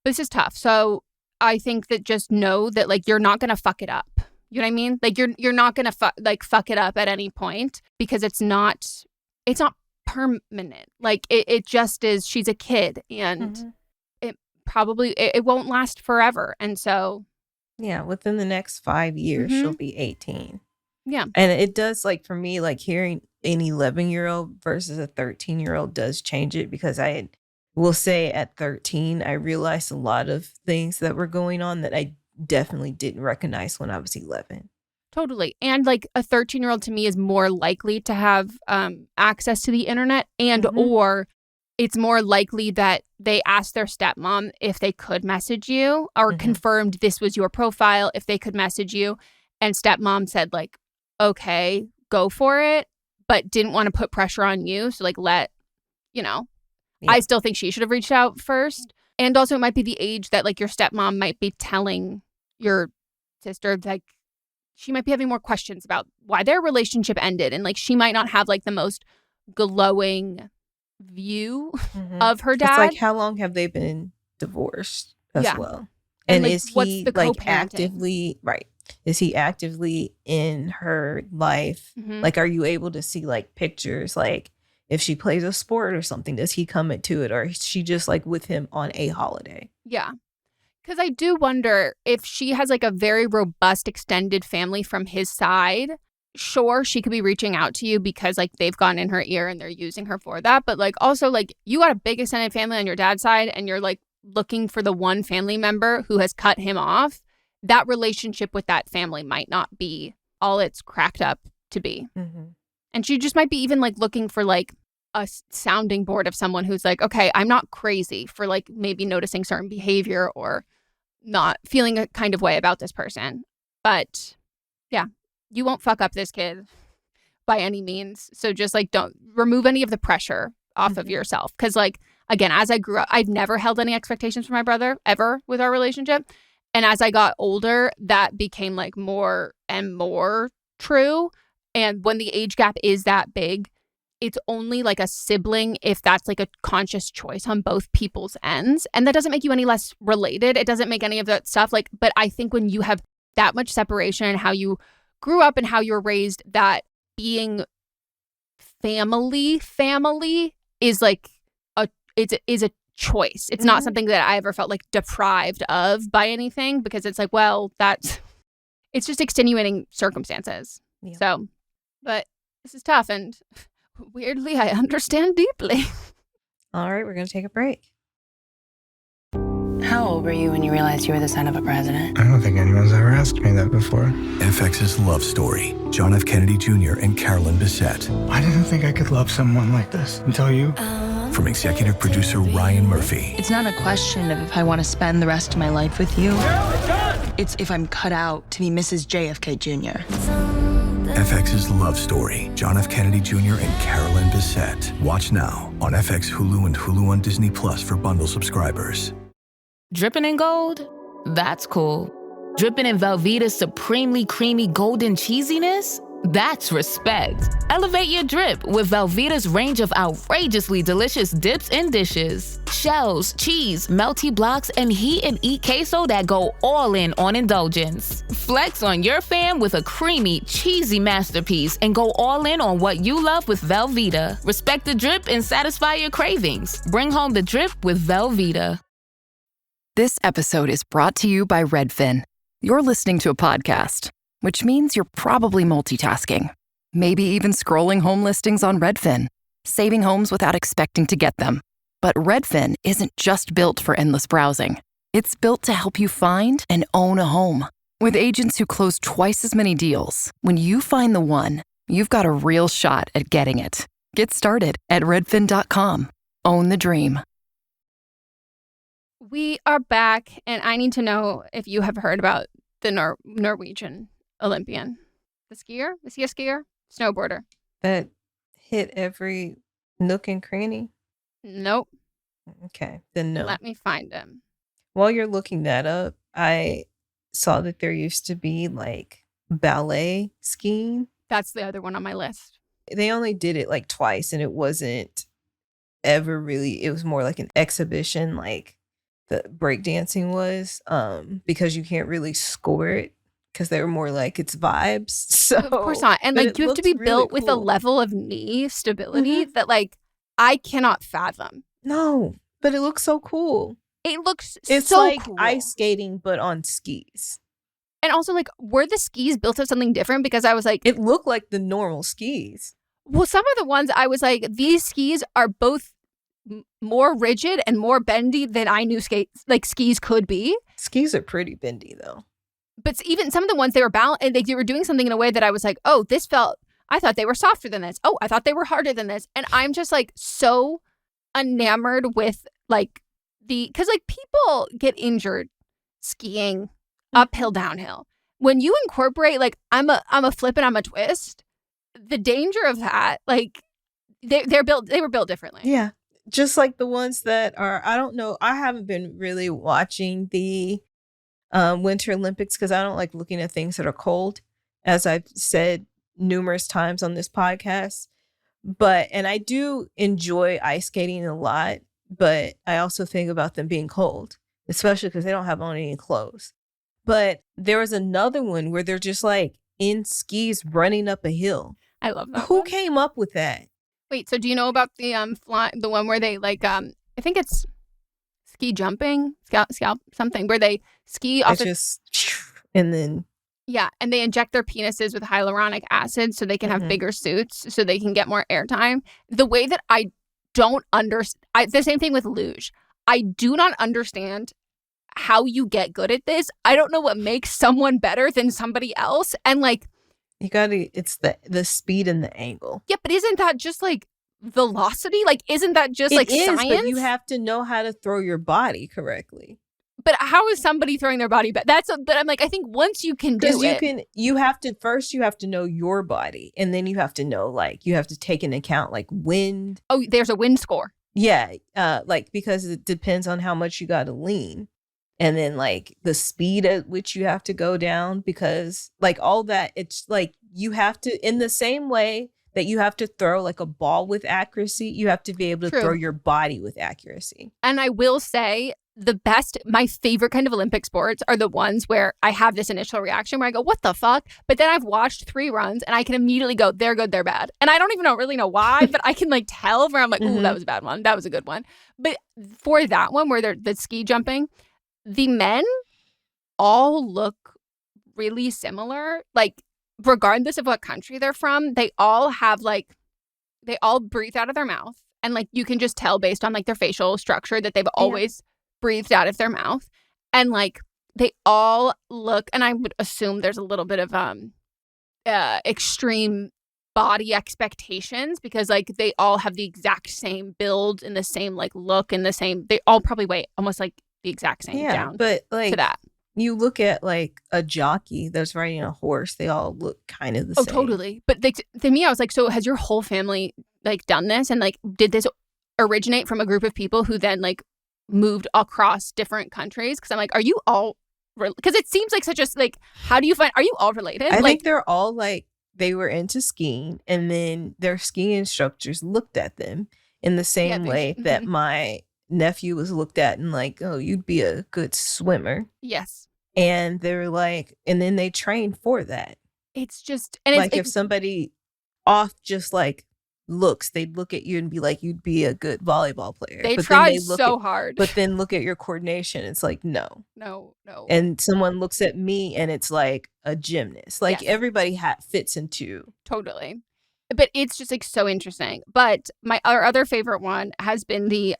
this is tough. So I think that just know that like you're not going to fuck it up. You know what I mean? Like you're not going to fuck it up at any point because it's not permanent. Like it just is. She's a kid and it won't last forever. And so yeah, within the next 5 years she'll be 18. Yeah. And it does, like, for me, like hearing an 11-year-old versus a 13-year-old does change it, because I will say at 13 I realized a lot of things that were going on that I definitely didn't recognize when I was 11. Totally. And like a 13-year-old to me is more likely to have access to the internet and or it's more likely that they asked their stepmom if they could message you or confirmed this was your profile, if they could message you. And stepmom said like, okay, go for it, but didn't want to put pressure on you. So like I still think she should have reached out first. And also it might be the age that like your stepmom might be telling your sister, like she might be having more questions about why their relationship ended. And like she might not have like the most glowing view of her dad. It's like, how long have they been divorced as well? And like, is what's he the like co-parenting? actively Is he actively in her life? Like, are you able to see like pictures? Like, if she plays a sport or something, does he come into it, or is she just like with him on a holiday? Yeah. Because I do wonder if she has like a very robust extended family from his side. Sure, she could be reaching out to you because like they've gone in her ear and they're using her for that. But like also like you got a big extended family on your dad's side and you're like looking for the one family member who has cut him off. That relationship with that family might not be all it's cracked up to be. And she just might be even like looking for like a sounding board of someone who's like, okay, I'm not crazy for like maybe noticing certain behavior or not feeling a kind of way about this person. But yeah, you won't fuck up this kid by any means. So just like don't remove any of the pressure off of yourself. Because like, again, as I grew up, I've never held any expectations for my brother ever with our relationship. And as I got older, that became like more and more true. And when the age gap is that big, it's only like a sibling if that's like a conscious choice on both people's ends. And that doesn't make you any less related. It doesn't make any of that stuff like, but I think when you have that much separation and how you grew up and how you were raised, that being family is like is a choice. It's not something that I ever felt like deprived of by anything because it's like, well, it's just extenuating circumstances. Yeah. So, but this is tough and weirdly, I understand deeply. All right, we're going to take a break. How old were you when you realized you were the son of a president? I don't think anyone's ever asked me that before. FX's Love Story. John F. Kennedy Jr. and Carolyn Bessette. I didn't think I could love someone like this until you. From executive producer Ryan Murphy. It's not a question of if I want to spend the rest of my life with you. It's if I'm cut out to be Mrs. JFK Jr. FX's Love Story. John F. Kennedy Jr. and Carolyn Bessette. Watch now on FX, Hulu, and Hulu on Disney Plus for bundle subscribers. Dripping in gold? That's cool. Dripping in Velveeta's supremely creamy golden cheesiness? That's respect. Elevate your drip with Velveeta's range of outrageously delicious dips and dishes. Shells, cheese, melty blocks, and heat and eat queso that go all in on indulgence. Flex on your fam with a creamy, cheesy masterpiece and go all in on what you love with Velveeta. Respect the drip and satisfy your cravings. Bring home the drip with Velveeta. This episode is brought to you by Redfin. You're listening to a podcast, which means you're probably multitasking. Maybe even scrolling home listings on Redfin, saving homes without expecting to get them. But Redfin isn't just built for endless browsing. It's built to help you find and own a home. With agents who close twice as many deals, when you find the one, you've got a real shot at getting it. Get started at redfin.com. Own the dream. We are back, and I need to know if you have heard about the Norwegian Olympian. The skier? Is he a skier? Snowboarder. That hit every nook and cranny? Nope. Okay, then no. Let me find him. While you're looking that up, I saw that there used to be like ballet skiing. That's the other one on my list. They only did it like twice, and it wasn't ever really, it was more like an exhibition, like the breakdancing was, because you can't really score it because they were more like it's vibes. So of course not. And like you have to be built with a level of knee stability that like I cannot fathom. No, but it looks so cool. It's so like cool. Ice skating, but on skis. And also, like, were the skis built of something different? Because I was like, it looked like the normal skis. Well, some of the ones I was like, these skis are both more rigid and more bendy than I knew skis could be. Skis are pretty bendy though. But even some of the ones they were they were doing something in a way that I was like, oh, I thought they were softer than this. Oh, I thought they were harder than this. And I'm just like so enamored with like because like people get injured skiing uphill, downhill. When you incorporate like I'm a flip and I'm a twist, the danger of that, like they were built differently. Yeah. Just like the ones that are, I don't know, I haven't been really watching the Winter Olympics because I don't like looking at things that are cold, as I've said numerous times on this podcast. And I do enjoy ice skating a lot, but I also think about them being cold, especially because they don't have on any clothes. But there was another one where they're just like in skis running up a hill. I love that. Who came up with that? Wait, so do you know about the the one where they like I think it's ski jumping, scalp something, where they ski off and then and they inject their penises with hyaluronic acid so they can have bigger suits so they can get more airtime. The way that I don't understand, the same thing with luge. I do not understand how you get good at this. I don't know what makes someone better than somebody else. And like, it's the speed and the angle. Yeah, but isn't that just like velocity? Like, isn't that just like science? But you have to know how to throw your body correctly. But how is somebody throwing their body back? But I'm like, I think once you can do it. You have to know your body. And then you have to know, like, you have to take into account like wind. Oh, there's a wind score. Yeah. Because it depends on how much you got to lean. And then like the speed at which you have to go down, because like all that, it's like you have to, in the same way that you have to throw like a ball with accuracy, you have to be able to throw your body with accuracy. And I will say my favorite kind of Olympic sports are the ones where I have this initial reaction where I go, what the fuck? But then I've watched 3 runs and I can immediately go, they're good, they're bad. And I don't even really know why, but I can like tell where I'm like, ooh, that was a bad one. That was a good one. But for that one where they're the ski jumping, the men all look really similar. Like, regardless of what country they're from, they all have like, they all breathe out of their mouth. And like, you can just tell based on like their facial structure that they've always breathed out of their mouth. And like, they all look, and I would assume there's a little bit of extreme body expectations because like they all have the exact same build and the same like look and they all probably weigh almost like the exact same down but like to that. You look at like a jockey that's riding a horse, they all look kind of the same. Oh, totally. But to me, I was like, so has your whole family like done this? And like, did this originate from a group of people who then like moved across different countries? Because I'm like, are you all, because it seems like such a, like, how do you find, are you all related? I think they're all like, they were into skiing and then their skiing instructors looked at them in the same way that my nephew was looked at and like, oh, you'd be a good swimmer. Yes. And they're like, and then they train for that. It's just, and like if somebody off just like looks, they'd look at you and be like, you'd be a good volleyball player. They tried so hard. But then look at your coordination. It's like, no. And someone looks at me and it's like a gymnast. Like everybody fits into. Totally. But it's just like so interesting. But our other favorite one has been the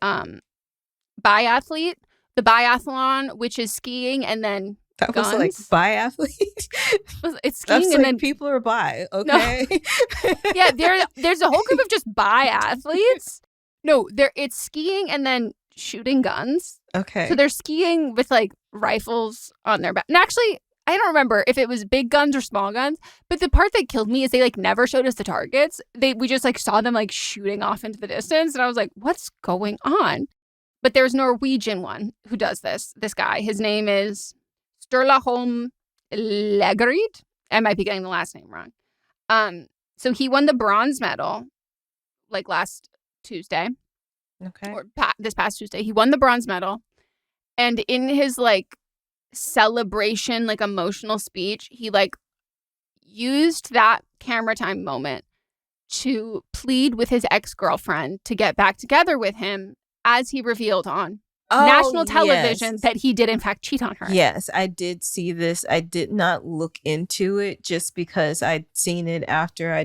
biathlete, the biathlon, which is skiing and then that guns. Was like biathlete. It's skiing and like then people are bi. Okay. No. Yeah, there's a whole group of just biathletes. No, it's skiing and then shooting guns. Okay. So they're skiing with like rifles on their back. And actually, I don't remember if it was big guns or small guns, but the part that killed me is they like never showed us the targets. We just like saw them like shooting off into the distance. And I was like, what's going on? But there's a Norwegian one who does this guy. His name is Sturla Holm Legeryd. I might be getting the last name wrong. So he won the bronze medal like last Tuesday. Okay. Or this past Tuesday. He won the bronze medal. And in his like celebration, like emotional speech, he like used that camera time moment to plead with his ex-girlfriend to get back together with him as he revealed on national television that he did in fact cheat on her. Yes, I did see this. I did not look into it just because I'd seen it after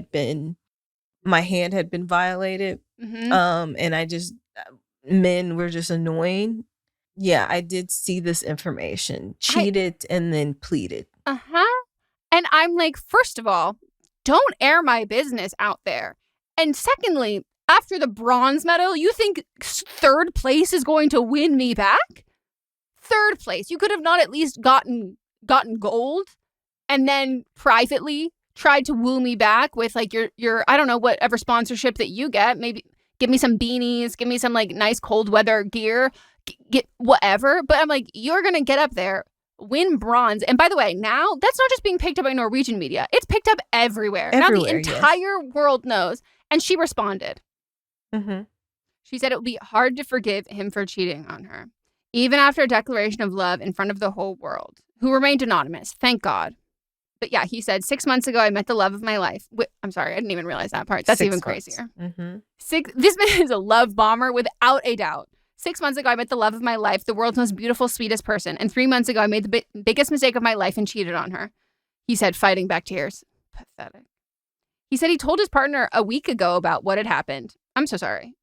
my hand had been violated. Mm-hmm. And men were just annoying. Yeah, I did see this information. Cheated and then pleaded. Uh-huh. And I'm like, first of all, don't air my business out there. And secondly, after the bronze medal, you think third place is going to win me back? Third place. You could have not at least gotten gold and then privately tried to woo me back with like your I don't know, whatever sponsorship that you get. Maybe give me some beanies, give me some like nice cold weather gear, get whatever. But I'm like, you're going to get up there win bronze. And by the way, now that's not just being picked up by Norwegian media. It's picked up everywhere. Now the entire world knows. And she responded. Mm-hmm. She said it would be hard to forgive him for cheating on her, even after a declaration of love in front of the whole world, who remained anonymous. Thank God. But yeah, he said, 6 months ago, I met the love of my life. I'm sorry, I didn't even realize that part. That's even crazier. Mm-hmm. This man is a love bomber without a doubt. 6 months ago, I met the love of my life, the world's most beautiful, sweetest person. And 3 months ago, I made the biggest mistake of my life and cheated on her. He said, fighting back tears. Pathetic. He said he told his partner a week ago about what had happened. I'm so sorry.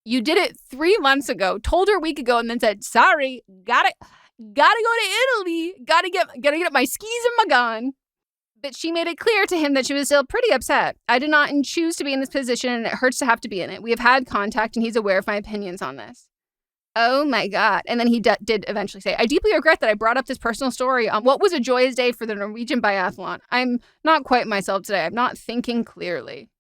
You did it 3 months ago, told her a week ago, and then said, sorry, gotta go to Italy, gotta get my skis and my gun. But she made it clear to him that she was still pretty upset. I did not choose to be in this position, and it hurts to have to be in it. We have had contact, and he's aware of my opinions on this. Oh my God. And then he did eventually say, I deeply regret that I brought up this personal story on what was a joyous day for the Norwegian biathlon. I'm not quite myself today. I'm not thinking clearly.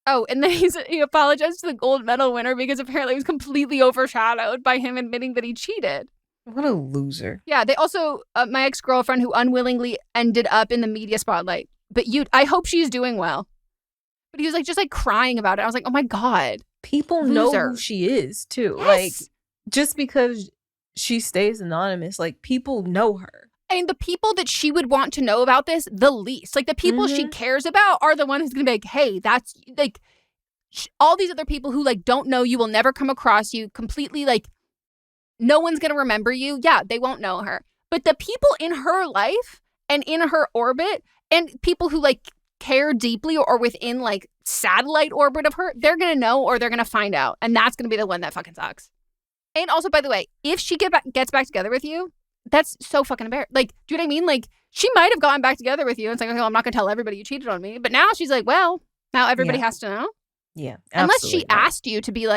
Oh, and then he apologized to the gold medal winner because apparently it was completely overshadowed by him admitting that he cheated. What a loser. Yeah, they also, my ex-girlfriend who unwillingly ended up in the media spotlight. But I hope she's doing well. But he was just crying about it. I was like, oh my God. People know who she is too. Yes. Just because she stays anonymous, people know her. And the people that she would want to know about this the least, the people she cares about are the ones who's going to be like, hey, that's all these other people who don't know you, will never come across you, completely no one's going to remember you. Yeah, they won't know her. But the people in her life and in her orbit and people who care deeply or within satellite orbit of her, they're going to know or they're going to find out. And that's going to be the one that fucking sucks. And also, by the way, if she gets back together with you, that's so fucking embarrassing. Do you know what I mean? She might have gotten back together with you. And it's okay, well, I'm not going to tell everybody you cheated on me. But now she's well, now everybody has to know. Yeah. Unless she asked you to be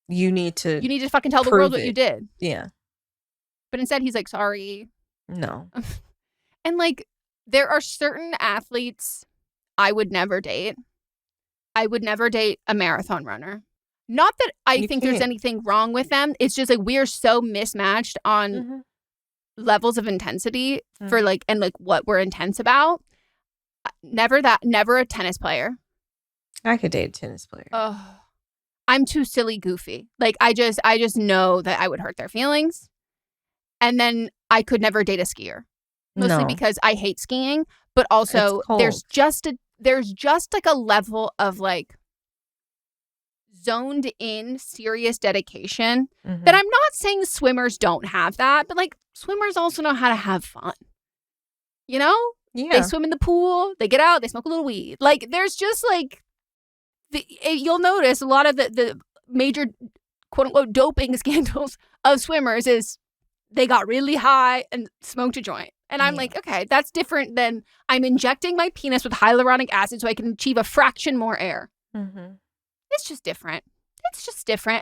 you need to fucking tell the world what you did. Yeah. But instead he's sorry. No. And there are certain athletes I would never date. I would never date a marathon runner. Not that I think there's anything wrong with them. It's just we're so mismatched on levels of intensity for and what we're intense about. Never a tennis player. I could date a tennis player. Oh, I'm too silly goofy. I just know that I would hurt their feelings. And then I could never date a skier. Mostly because I hate skiing, but also there's just a level of zoned in serious dedication that I'm not saying swimmers don't have that, but swimmers also know how to have fun. You know? Yeah. They swim in the pool, they get out, they smoke a little weed. There's just you'll notice a lot of the major quote unquote doping scandals of swimmers is they got really high and smoked a joint. And I'm okay, that's different than I'm injecting my penis with hyaluronic acid so I can achieve a fraction more air. Mm-hmm. It's just different.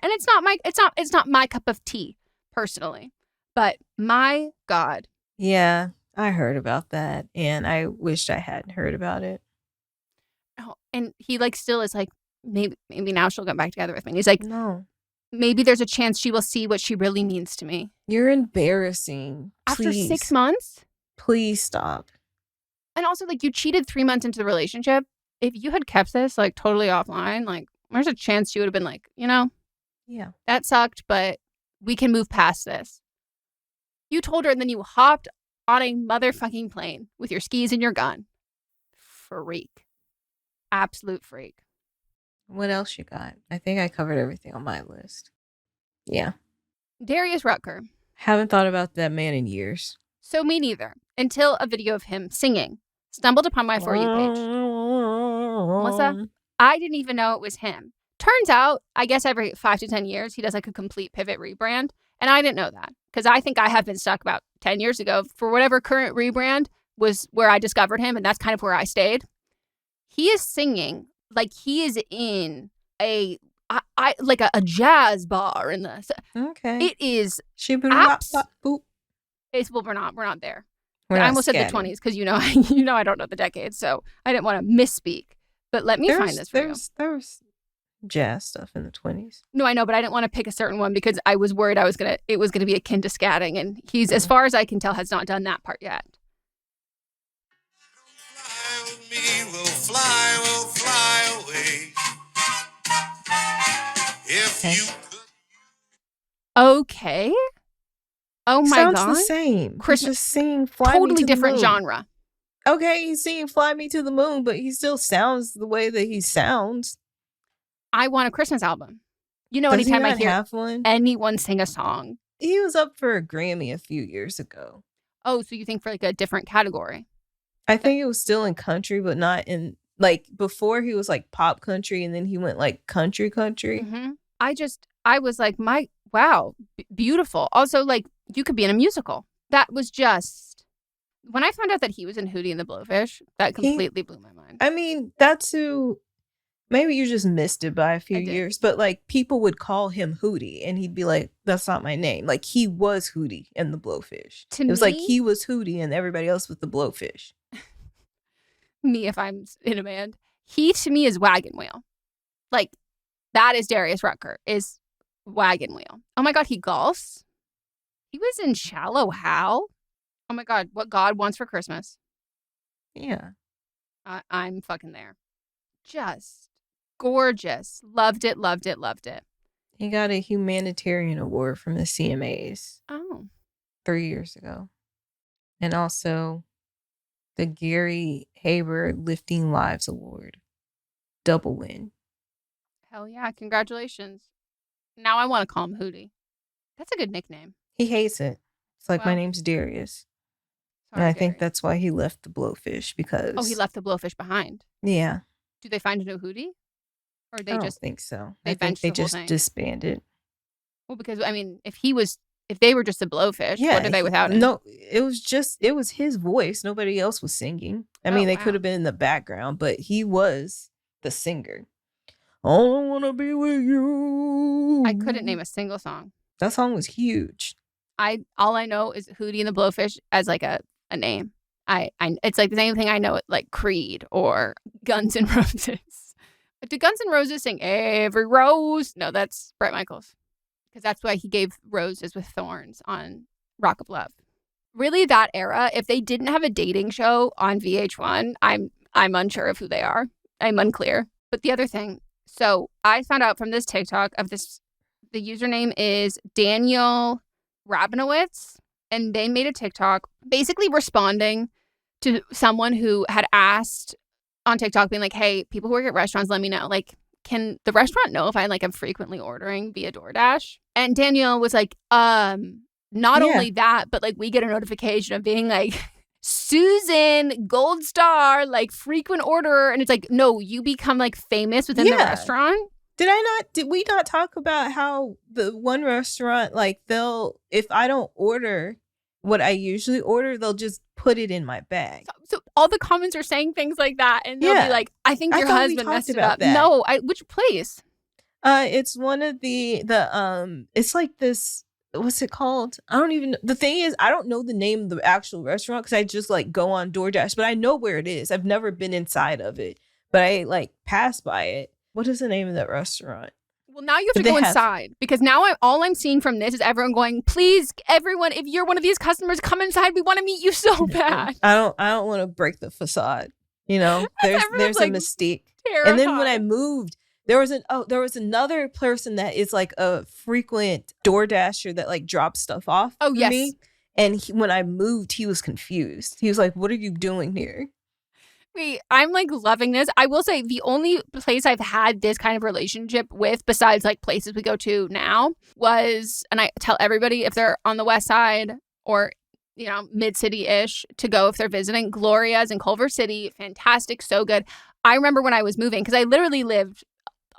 And it's not my cup of tea, personally. But my God. Yeah, I heard about that. And I wished I hadn't heard about it. Oh, and he still is maybe now she'll get back together with me. And he's no. Maybe there's a chance she will see what she really means to me. You're embarrassing. After 6 months? Please stop. And also, you cheated 3 months into the relationship. If you had kept this, totally offline, there's a chance you would have been yeah, that sucked, but we can move past this. You told her, and then you hopped on a motherfucking plane with your skis and your gun. Freak. Absolute freak. What else you got? I think I covered everything on my list. Yeah. Darius Rutger. Haven't thought about that man in years. So me neither. Until a video of him singing stumbled upon my For You page. Melissa, I didn't even know it was him. Turns out, I guess every 5 to 10 years, he does a complete pivot rebrand. And I didn't know that because I think I have been stuck about 10 years ago for whatever current rebrand was where I discovered him. And that's kind of where I stayed. He is singing he is in a jazz bar in the. Okay. It is. We're not there. I almost said the 20s because I don't know the decades, so I didn't want to misspeak. But let me find this for you. jazz stuff in the 20s. No, I know, but I didn't want to pick a certain one because I was worried it was gonna be akin to scatting, and he's, as far as I can tell, has not done that part yet. We'll fly away. If you Okay. Oh my Sounds god. the same. Christmas, He's just singing Fly Me totally to the different Moon. genre. Okay, he's singing Fly Me to the Moon, but he still sounds the way that he sounds. I want a Christmas album. You know, Does he anytime I not hear have one? anyone sing a song. He was up for a Grammy a few years ago. Oh, so you think for like a different category? I think it was still in country, but not in, like, before he was like pop country and then he went like country. Mm-hmm. I was like, wow, beautiful. Also, like, you could be in a musical. That was just, when I found out that he was in Hootie and the Blowfish, that completely blew my mind. I mean, that's who, maybe you just missed it by a few years, but like people would call him Hootie and he'd be like, that's not my name. Like, he was Hootie and the Blowfish. It was like he was Hootie and everybody else was the Blowfish. Me, if I'm in a band, he to me is Wagon Wheel. Like, that is Darius Rucker, is Wagon Wheel. Oh my god, he golfs. He was in Shallow Hal. Oh my god, What God Wants for Christmas. Yeah. I'm fucking there. Just gorgeous. Loved it, loved it, loved it. He got a humanitarian award from the CMAs. Oh. 3 years ago. And also the Gary Haber Lifting Lives Award. Double win. Hell yeah, congratulations. Now I want to call him Hootie. That's a good nickname. He hates it. It's like, my Well, name's Darius. sorry, And I think Gary. that's why he left the Blowfish, because... Oh, he left the Blowfish behind. Yeah. Do they find a new Hootie? Or I don't think so. they I think benched they the whole just thing? disbanded. Well, because, I mean, if they were just a Blowfish, what are they without him? No, it was his voice. Nobody else was singing. I mean, they could have been in the background, but he was the singer. All I wanna be with you. I couldn't name a single song. That song was huge. All I know is Hootie and the Blowfish as like a name. It's like the same thing I know it like Creed or Guns N' Roses. Do Guns N' Roses sing Every Rose? No, that's Bret Michaels. Because that's why he gave Roses with Thorns on Rock of Love. Really, that era, if they didn't have a dating show on VH1, I'm unsure of who they are. I'm unclear. But the other thing, so I found out from this TikTok of this, the username is Daniel Rabinowitz, and they made a TikTok basically responding to someone who had asked on TikTok, being like, hey, people who work at restaurants, let me know. Like, can the restaurant know if I am frequently ordering via DoorDash? And Danielle was like, not only that, but like we get a notification of being like, Susan, gold star, like frequent orderer. And it's like, no, you become like famous within the restaurant. Did we not talk about how the one restaurant, like if I don't order what I usually order, they'll just put it in my bag. So all the comments are saying things like that. And they'll be like, I think your husband messed it up. That. No, which place? It's one of the it's like this, what's it called? I don't even, the thing is, I don't know the name of the actual restaurant because I just like go on DoorDash, but I know where it is. I've never been inside of it, but I like passed by it. What is the name of that restaurant? Well, now you have to go inside because now all I'm seeing from this is everyone going, please, everyone, if you're one of these customers, come inside. We want to meet you so bad. I don't want to break the facade. You know, there's like, a mystique. Terrified. And then when I moved, there was another person that is like a frequent DoorDasher that like drops stuff off. Oh, yes. Me. And when I moved, he was confused. He was like, what are you doing here? Wait, I'm like loving this. I will say the only place I've had this kind of relationship with, besides like places we go to now, was, and I tell everybody if they're on the West Side or, you know, mid-city-ish to go if they're visiting, Gloria's in Culver City. Fantastic. So good. I remember when I was moving, because I literally lived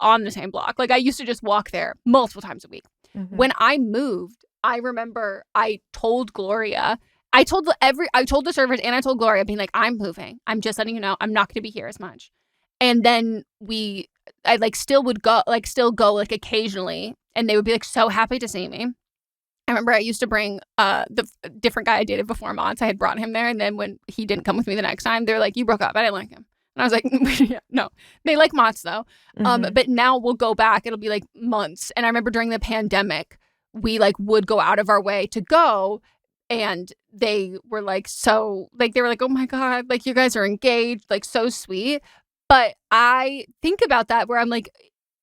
on the same block. Like I used to just walk there multiple times a week. Mm-hmm. When I moved, I remember I told Gloria, I told the servers and I told Gloria, being like, I'm moving. I'm just letting you know, I'm not going to be here as much. And then I like still go occasionally, and they would be like so happy to see me. I remember I used to bring the different guy I dated before Mott's. I had brought him there, and then when he didn't come with me the next time, they were like, you broke up. I didn't like him. And I was like, no, they like Mott's though. But now we'll go back. It'll be like months. And I remember during the pandemic, we like would go out of our way to go. And they were like, so like, they were like, oh my God, like you guys are engaged, like so sweet. But I think about that where I'm like,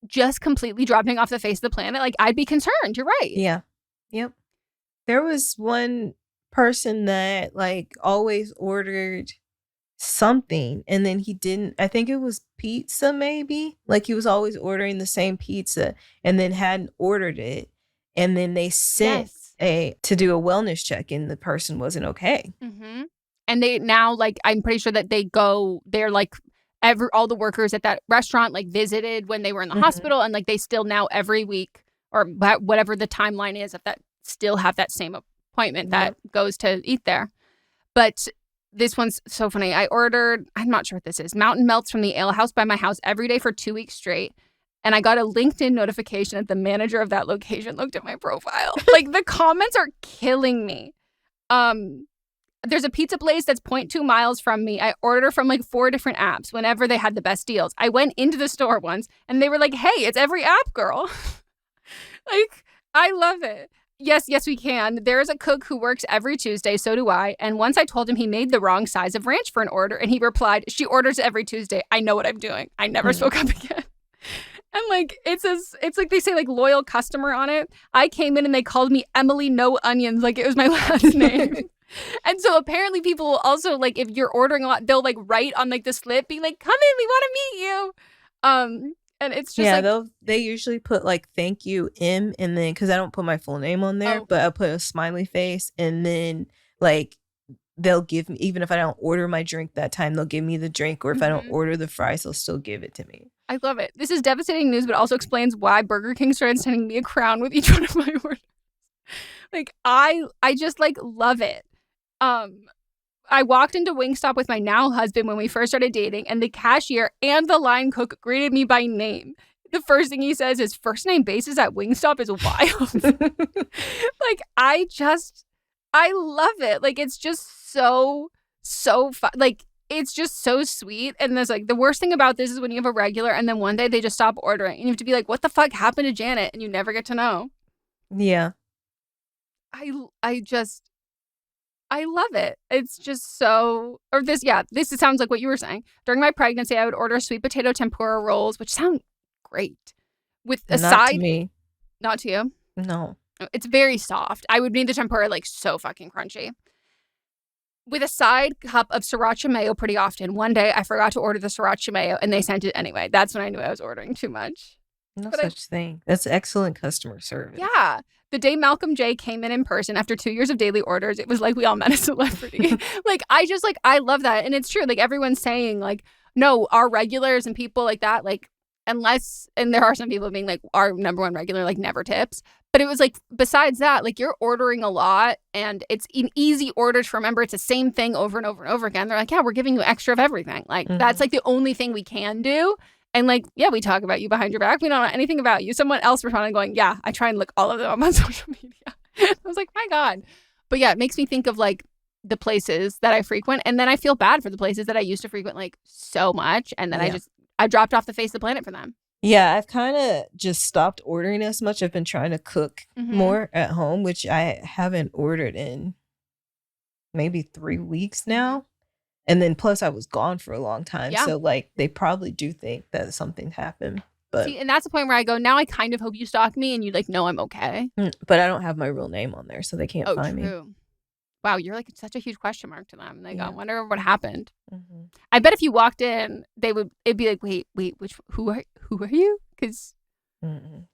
just completely dropping off the face of the planet. Like I'd be concerned. You're right. Yeah. Yep. There was one person that like always ordered something and then he didn't. I think it was pizza maybe. Like he was always ordering the same pizza and then hadn't ordered it. And then they sent to do a wellness check and the person wasn't okay. Mm-hmm. And they now like, I'm pretty sure that they're like all the workers at that restaurant like visited when they were in the hospital and like they still now every week or whatever the timeline is of that still have that same appointment that goes to eat there. But this one's so funny. I ordered, I'm not sure what this is, mountain melts from the ale house by my house every day for 2 weeks straight. And I got a LinkedIn notification that the manager of that location looked at my profile. Like the comments are killing me. There's a pizza place that's 0.2 miles from me. I order from like 4 different apps whenever they had the best deals. I went into the store once and they were like, hey, it's every app, girl. Like, I love it. Yes, we can. There is a cook who works every Tuesday, so do I. And once I told him he made the wrong size of ranch for an order, and he replied, she orders every Tuesday. I know what I'm doing. I never spoke up again. And like, it's like they say like loyal customer on it. I came in and they called me Emily No Onions, like it was my last name. And so apparently people will also like, if you're ordering a lot, they'll like write on like the slip, be like, come in, we want to meet you. And it's just they usually put like thank you M and then because I don't put my full name on there, but I put a smiley face and then like they'll give me, even if I don't order my drink that time, they'll give me the drink, or if I don't order the fries, they'll still give it to me. I love it. This is devastating news, but also explains why Burger King started sending me a crown with each one of my orders. Like I just like love it. I walked into Wingstop with my now husband when we first started dating, and the cashier and the line cook greeted me by name. The first thing he says is, first name basis at Wingstop is wild. Like, I love it. Like, it's just so fun. Like, it's just so sweet. And there's like, the worst thing about this is when you have a regular and then one day they just stop ordering. And you have to be like, what the fuck happened to Janet? And you never get to know. Yeah. I love it. It's just so, this sounds like what you were saying. During my pregnancy, I would order sweet potato tempura rolls, which sound great. With a side. Not to me. Not to you? No. It's very soft. I would need the tempura like so fucking crunchy. With a side cup of sriracha mayo pretty often. One day I forgot to order the sriracha mayo and they sent it anyway. That's when I knew I was ordering too much. No such thing. That's excellent customer service. Yeah. The day Malcolm J came in person after 2 years of daily orders, it was like we all met a celebrity. Like, I love that. And it's true. Like, everyone's saying, like, no, our regulars and people like that, like, unless, and there are some people being like, our number one regular, like, never tips. But it was like, besides that, like, you're ordering a lot and it's an easy order to remember. It's the same thing over and over and over again. They're like, yeah, we're giving you extra of everything. Like, that's like the only thing we can do. And like, yeah, we talk about you behind your back. We don't know anything about you. Someone else responded going, yeah, I try and look all of them up on social media. I was like, my God. But yeah, it makes me think of like the places that I frequent. And then I feel bad for the places that I used to frequent like so much. And then I dropped off the face of the planet for them. Yeah, I've kind of just stopped ordering as much. I've been trying to cook more at home, which I haven't ordered in maybe 3 weeks now. And then plus I was gone for a long time. Yeah. So like they probably do think that something happened. But see, and that's the point where I go, now I kind of hope you stalk me and you like know I'm okay. But I don't have my real name on there, so they can't find me. Wow, you're like such a huge question mark to them. They go, I wonder what happened. I bet if you walked in, it'd be like, wait, who are you? Because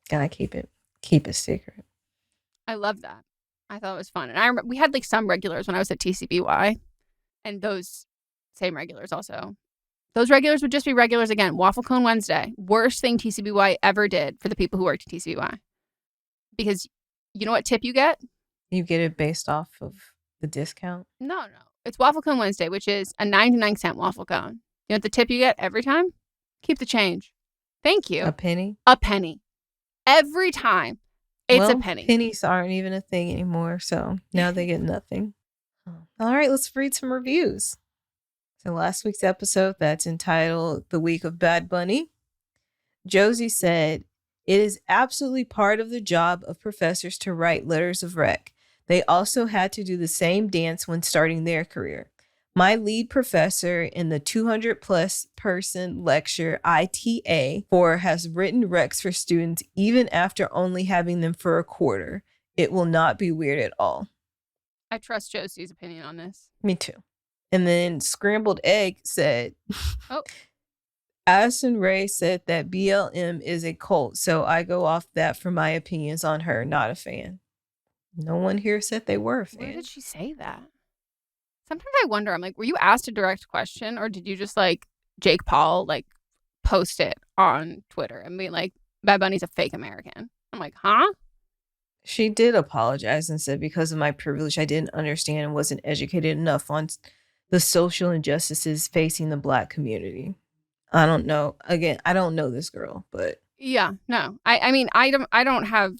gotta keep it secret. I love that. I thought it was fun. And I remember we had like some regulars when I was at TCBY, and those same regulars also. Those regulars would just be regulars again. Waffle Cone Wednesday. Worst thing TCBY ever did for the people who worked at TCBY. Because you know what tip you get? You get it based off of the discount? No. It's Waffle Cone Wednesday, which is a 99-cent waffle cone. You know what the tip you get every time? Keep the change. Thank you. A penny? A penny. Every time. It's a penny. Pennies aren't even a thing anymore, so now they get nothing. All right, let's read some reviews. So last week's episode that's entitled The Week of Bad Bunny, Josie said, "It is absolutely part of the job of professors to write letters of rec. They also had to do the same dance when starting their career. My lead professor in the 200 plus person lecture ITA for has written recs for students even after only having them for a quarter. It will not be weird at all." I trust Josie's opinion on this. Me too. And then Scrambled Egg said, Oh. Addison Ray said that BLM is a cult, so I go off that for my opinions on her. Not a fan. No one here said they were a fan. Where did she say that? Sometimes I wonder, I'm like, were you asked a direct question or did you just like Jake Paul like post it on Twitter and be like, Bad Bunny's a fake American? I'm like, huh? She did apologize and said, because of my privilege, I didn't understand and wasn't educated enough on the social injustices facing the Black community. I don't know. Again, I don't know this girl, but yeah, no. I mean, I don't have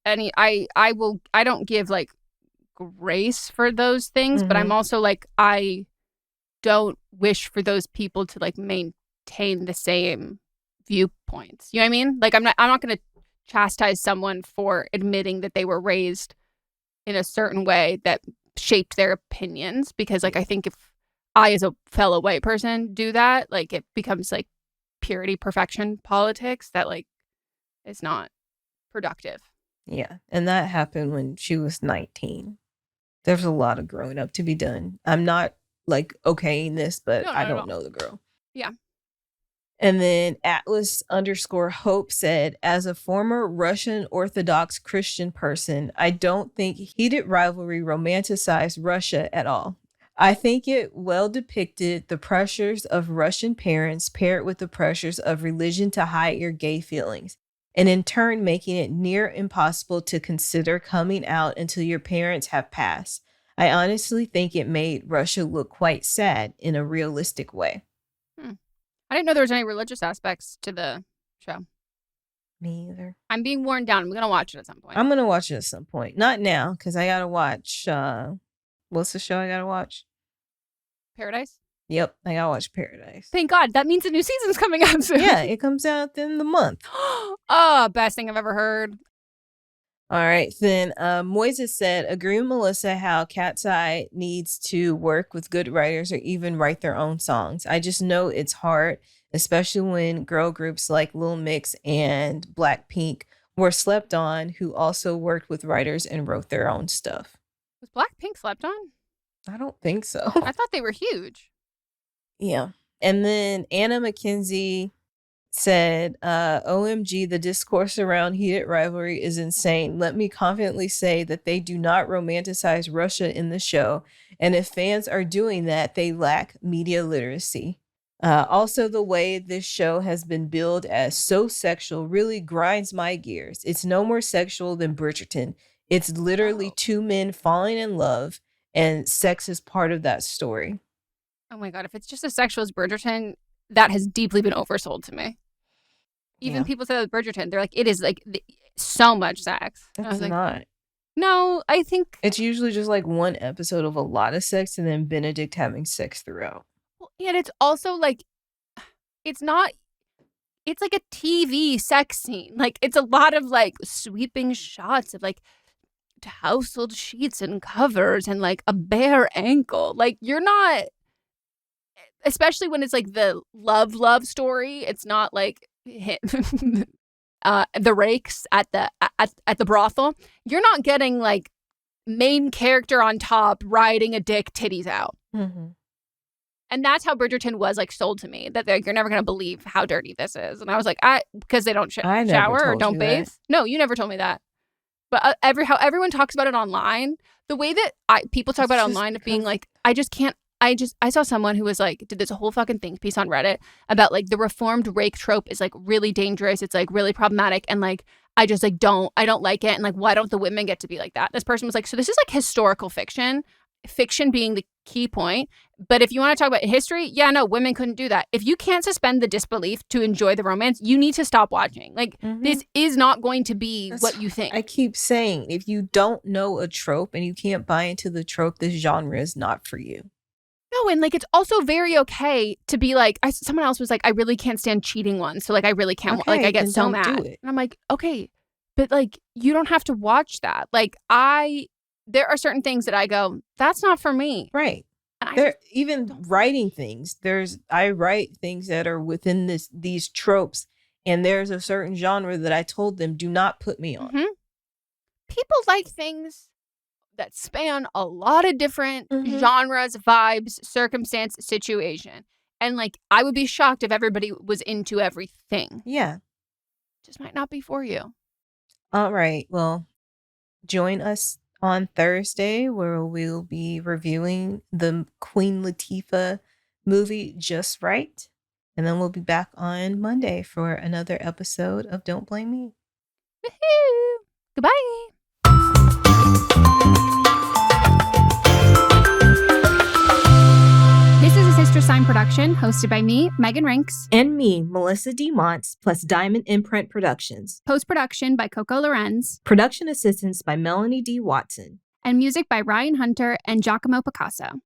any. I don't give like grace for those things, but I'm also like, I don't wish for those people to like maintain the same viewpoints. You know what I mean? Like, I'm not going to chastise someone for admitting that they were raised in a certain way that shaped their opinions, because like I think if I as a fellow white person do that, like it becomes like purity perfection politics that like is not productive. Yeah, and that happened when she was 19. There's a lot of growing up to be done. I'm not like okaying this, but I don't know the girl. Yeah. And then Atlas_Hope said, as a former Russian Orthodox Christian person, I don't think heated rivalry romanticized Russia at all. I think it well depicted the pressures of Russian parents paired with the pressures of religion to hide your gay feelings, and in turn making it near impossible to consider coming out until your parents have passed. I honestly think it made Russia look quite sad in a realistic way. I didn't know there was any religious aspects to the show. Me either. I'm being worn down. I'm going to watch it at some point. I'm going to watch it at some point. Not now, because I got to watch, what's the show I got to watch? Paradise? Yep, I got to watch Paradise. Thank God. That means a new season's coming out soon. Yeah, it comes out in the month. Oh, best thing I've ever heard. All right, then Moises said, agree with Melissa how Cat's Eye needs to work with good writers or even write their own songs. I just know it's hard, especially when girl groups like Lil Mix and Blackpink were slept on, who also worked with writers and wrote their own stuff. Was Blackpink slept on? I don't think so. I thought they were huge. Yeah. And then Anna McKenzie said, OMG, the discourse around heated rivalry is insane. Let me confidently say that they do not romanticize Russia in the show. And if fans are doing that, they lack media literacy. Also, the way this show has been billed as so sexual really grinds my gears. It's no more sexual than Bridgerton. It's literally two men falling in love, and sex is part of that story. Oh my God, if it's just as sexual as Bridgerton, that has deeply been oversold to me. Even people say that with Bridgerton, they're like, it is like so much sex. That's not. No, I think it's usually just like one episode of a lot of sex and then Benedict having sex throughout. Well, and it's also like, it's not, it's like a TV sex scene. Like, it's a lot of like sweeping shots of like tousled sheets and covers and like a bare ankle. Like, you're not, especially when it's like the love story. It's not like the rakes at the brothel. You're not getting like main character on top riding a dick, titties out. Mm-hmm. And that's how Bridgerton was like sold to me, that you're never going to believe how dirty this is. And I was like, because they don't shower or don't bathe. No, you never told me that. But how everyone talks about it online, the way that people talk about it online of being like, I saw someone who was like, did this whole fucking think piece on Reddit about like the reformed rake trope is like really dangerous. It's like really problematic. And like, I just like, I don't like it. And like, why don't the women get to be like that? This person was like, so this is like historical fiction being the key point. But if you want to talk about history, yeah, no, women couldn't do that. If you can't suspend the disbelief to enjoy the romance, you need to stop watching. Like, this is not going to be what you think. I keep saying, if you don't know a trope and you can't buy into the trope, this genre is not for you. No, No, and like it's also very okay to be like, someone else was like, I really can't stand cheating ones. So like I really can't, like I get so mad. And I'm like, okay, but like you don't have to watch that. Like there are certain things that I go, that's not for me. Right. There, even writing things, I write things that are within these tropes, and there's a certain genre that I told them, do not put me on. Mm-hmm. People like things that span a lot of different genres, vibes, circumstance, situation. And like, I would be shocked if everybody was into everything. Yeah. Just might not be for you. All right. Well, join us on Thursday where we'll be reviewing the Queen Latifah movie Just Right. And then we'll be back on Monday for another episode of Don't Blame Me. Woohoo! Goodbye. This is a Sister Sign production hosted by me, Megan Rinks. And me, Melissa D. Montz, plus Diamond Imprint Productions. Post-production by Coco Lorenz. Production assistance by Melanie D. Watson. And music by Ryan Hunter and Giacomo Picasso.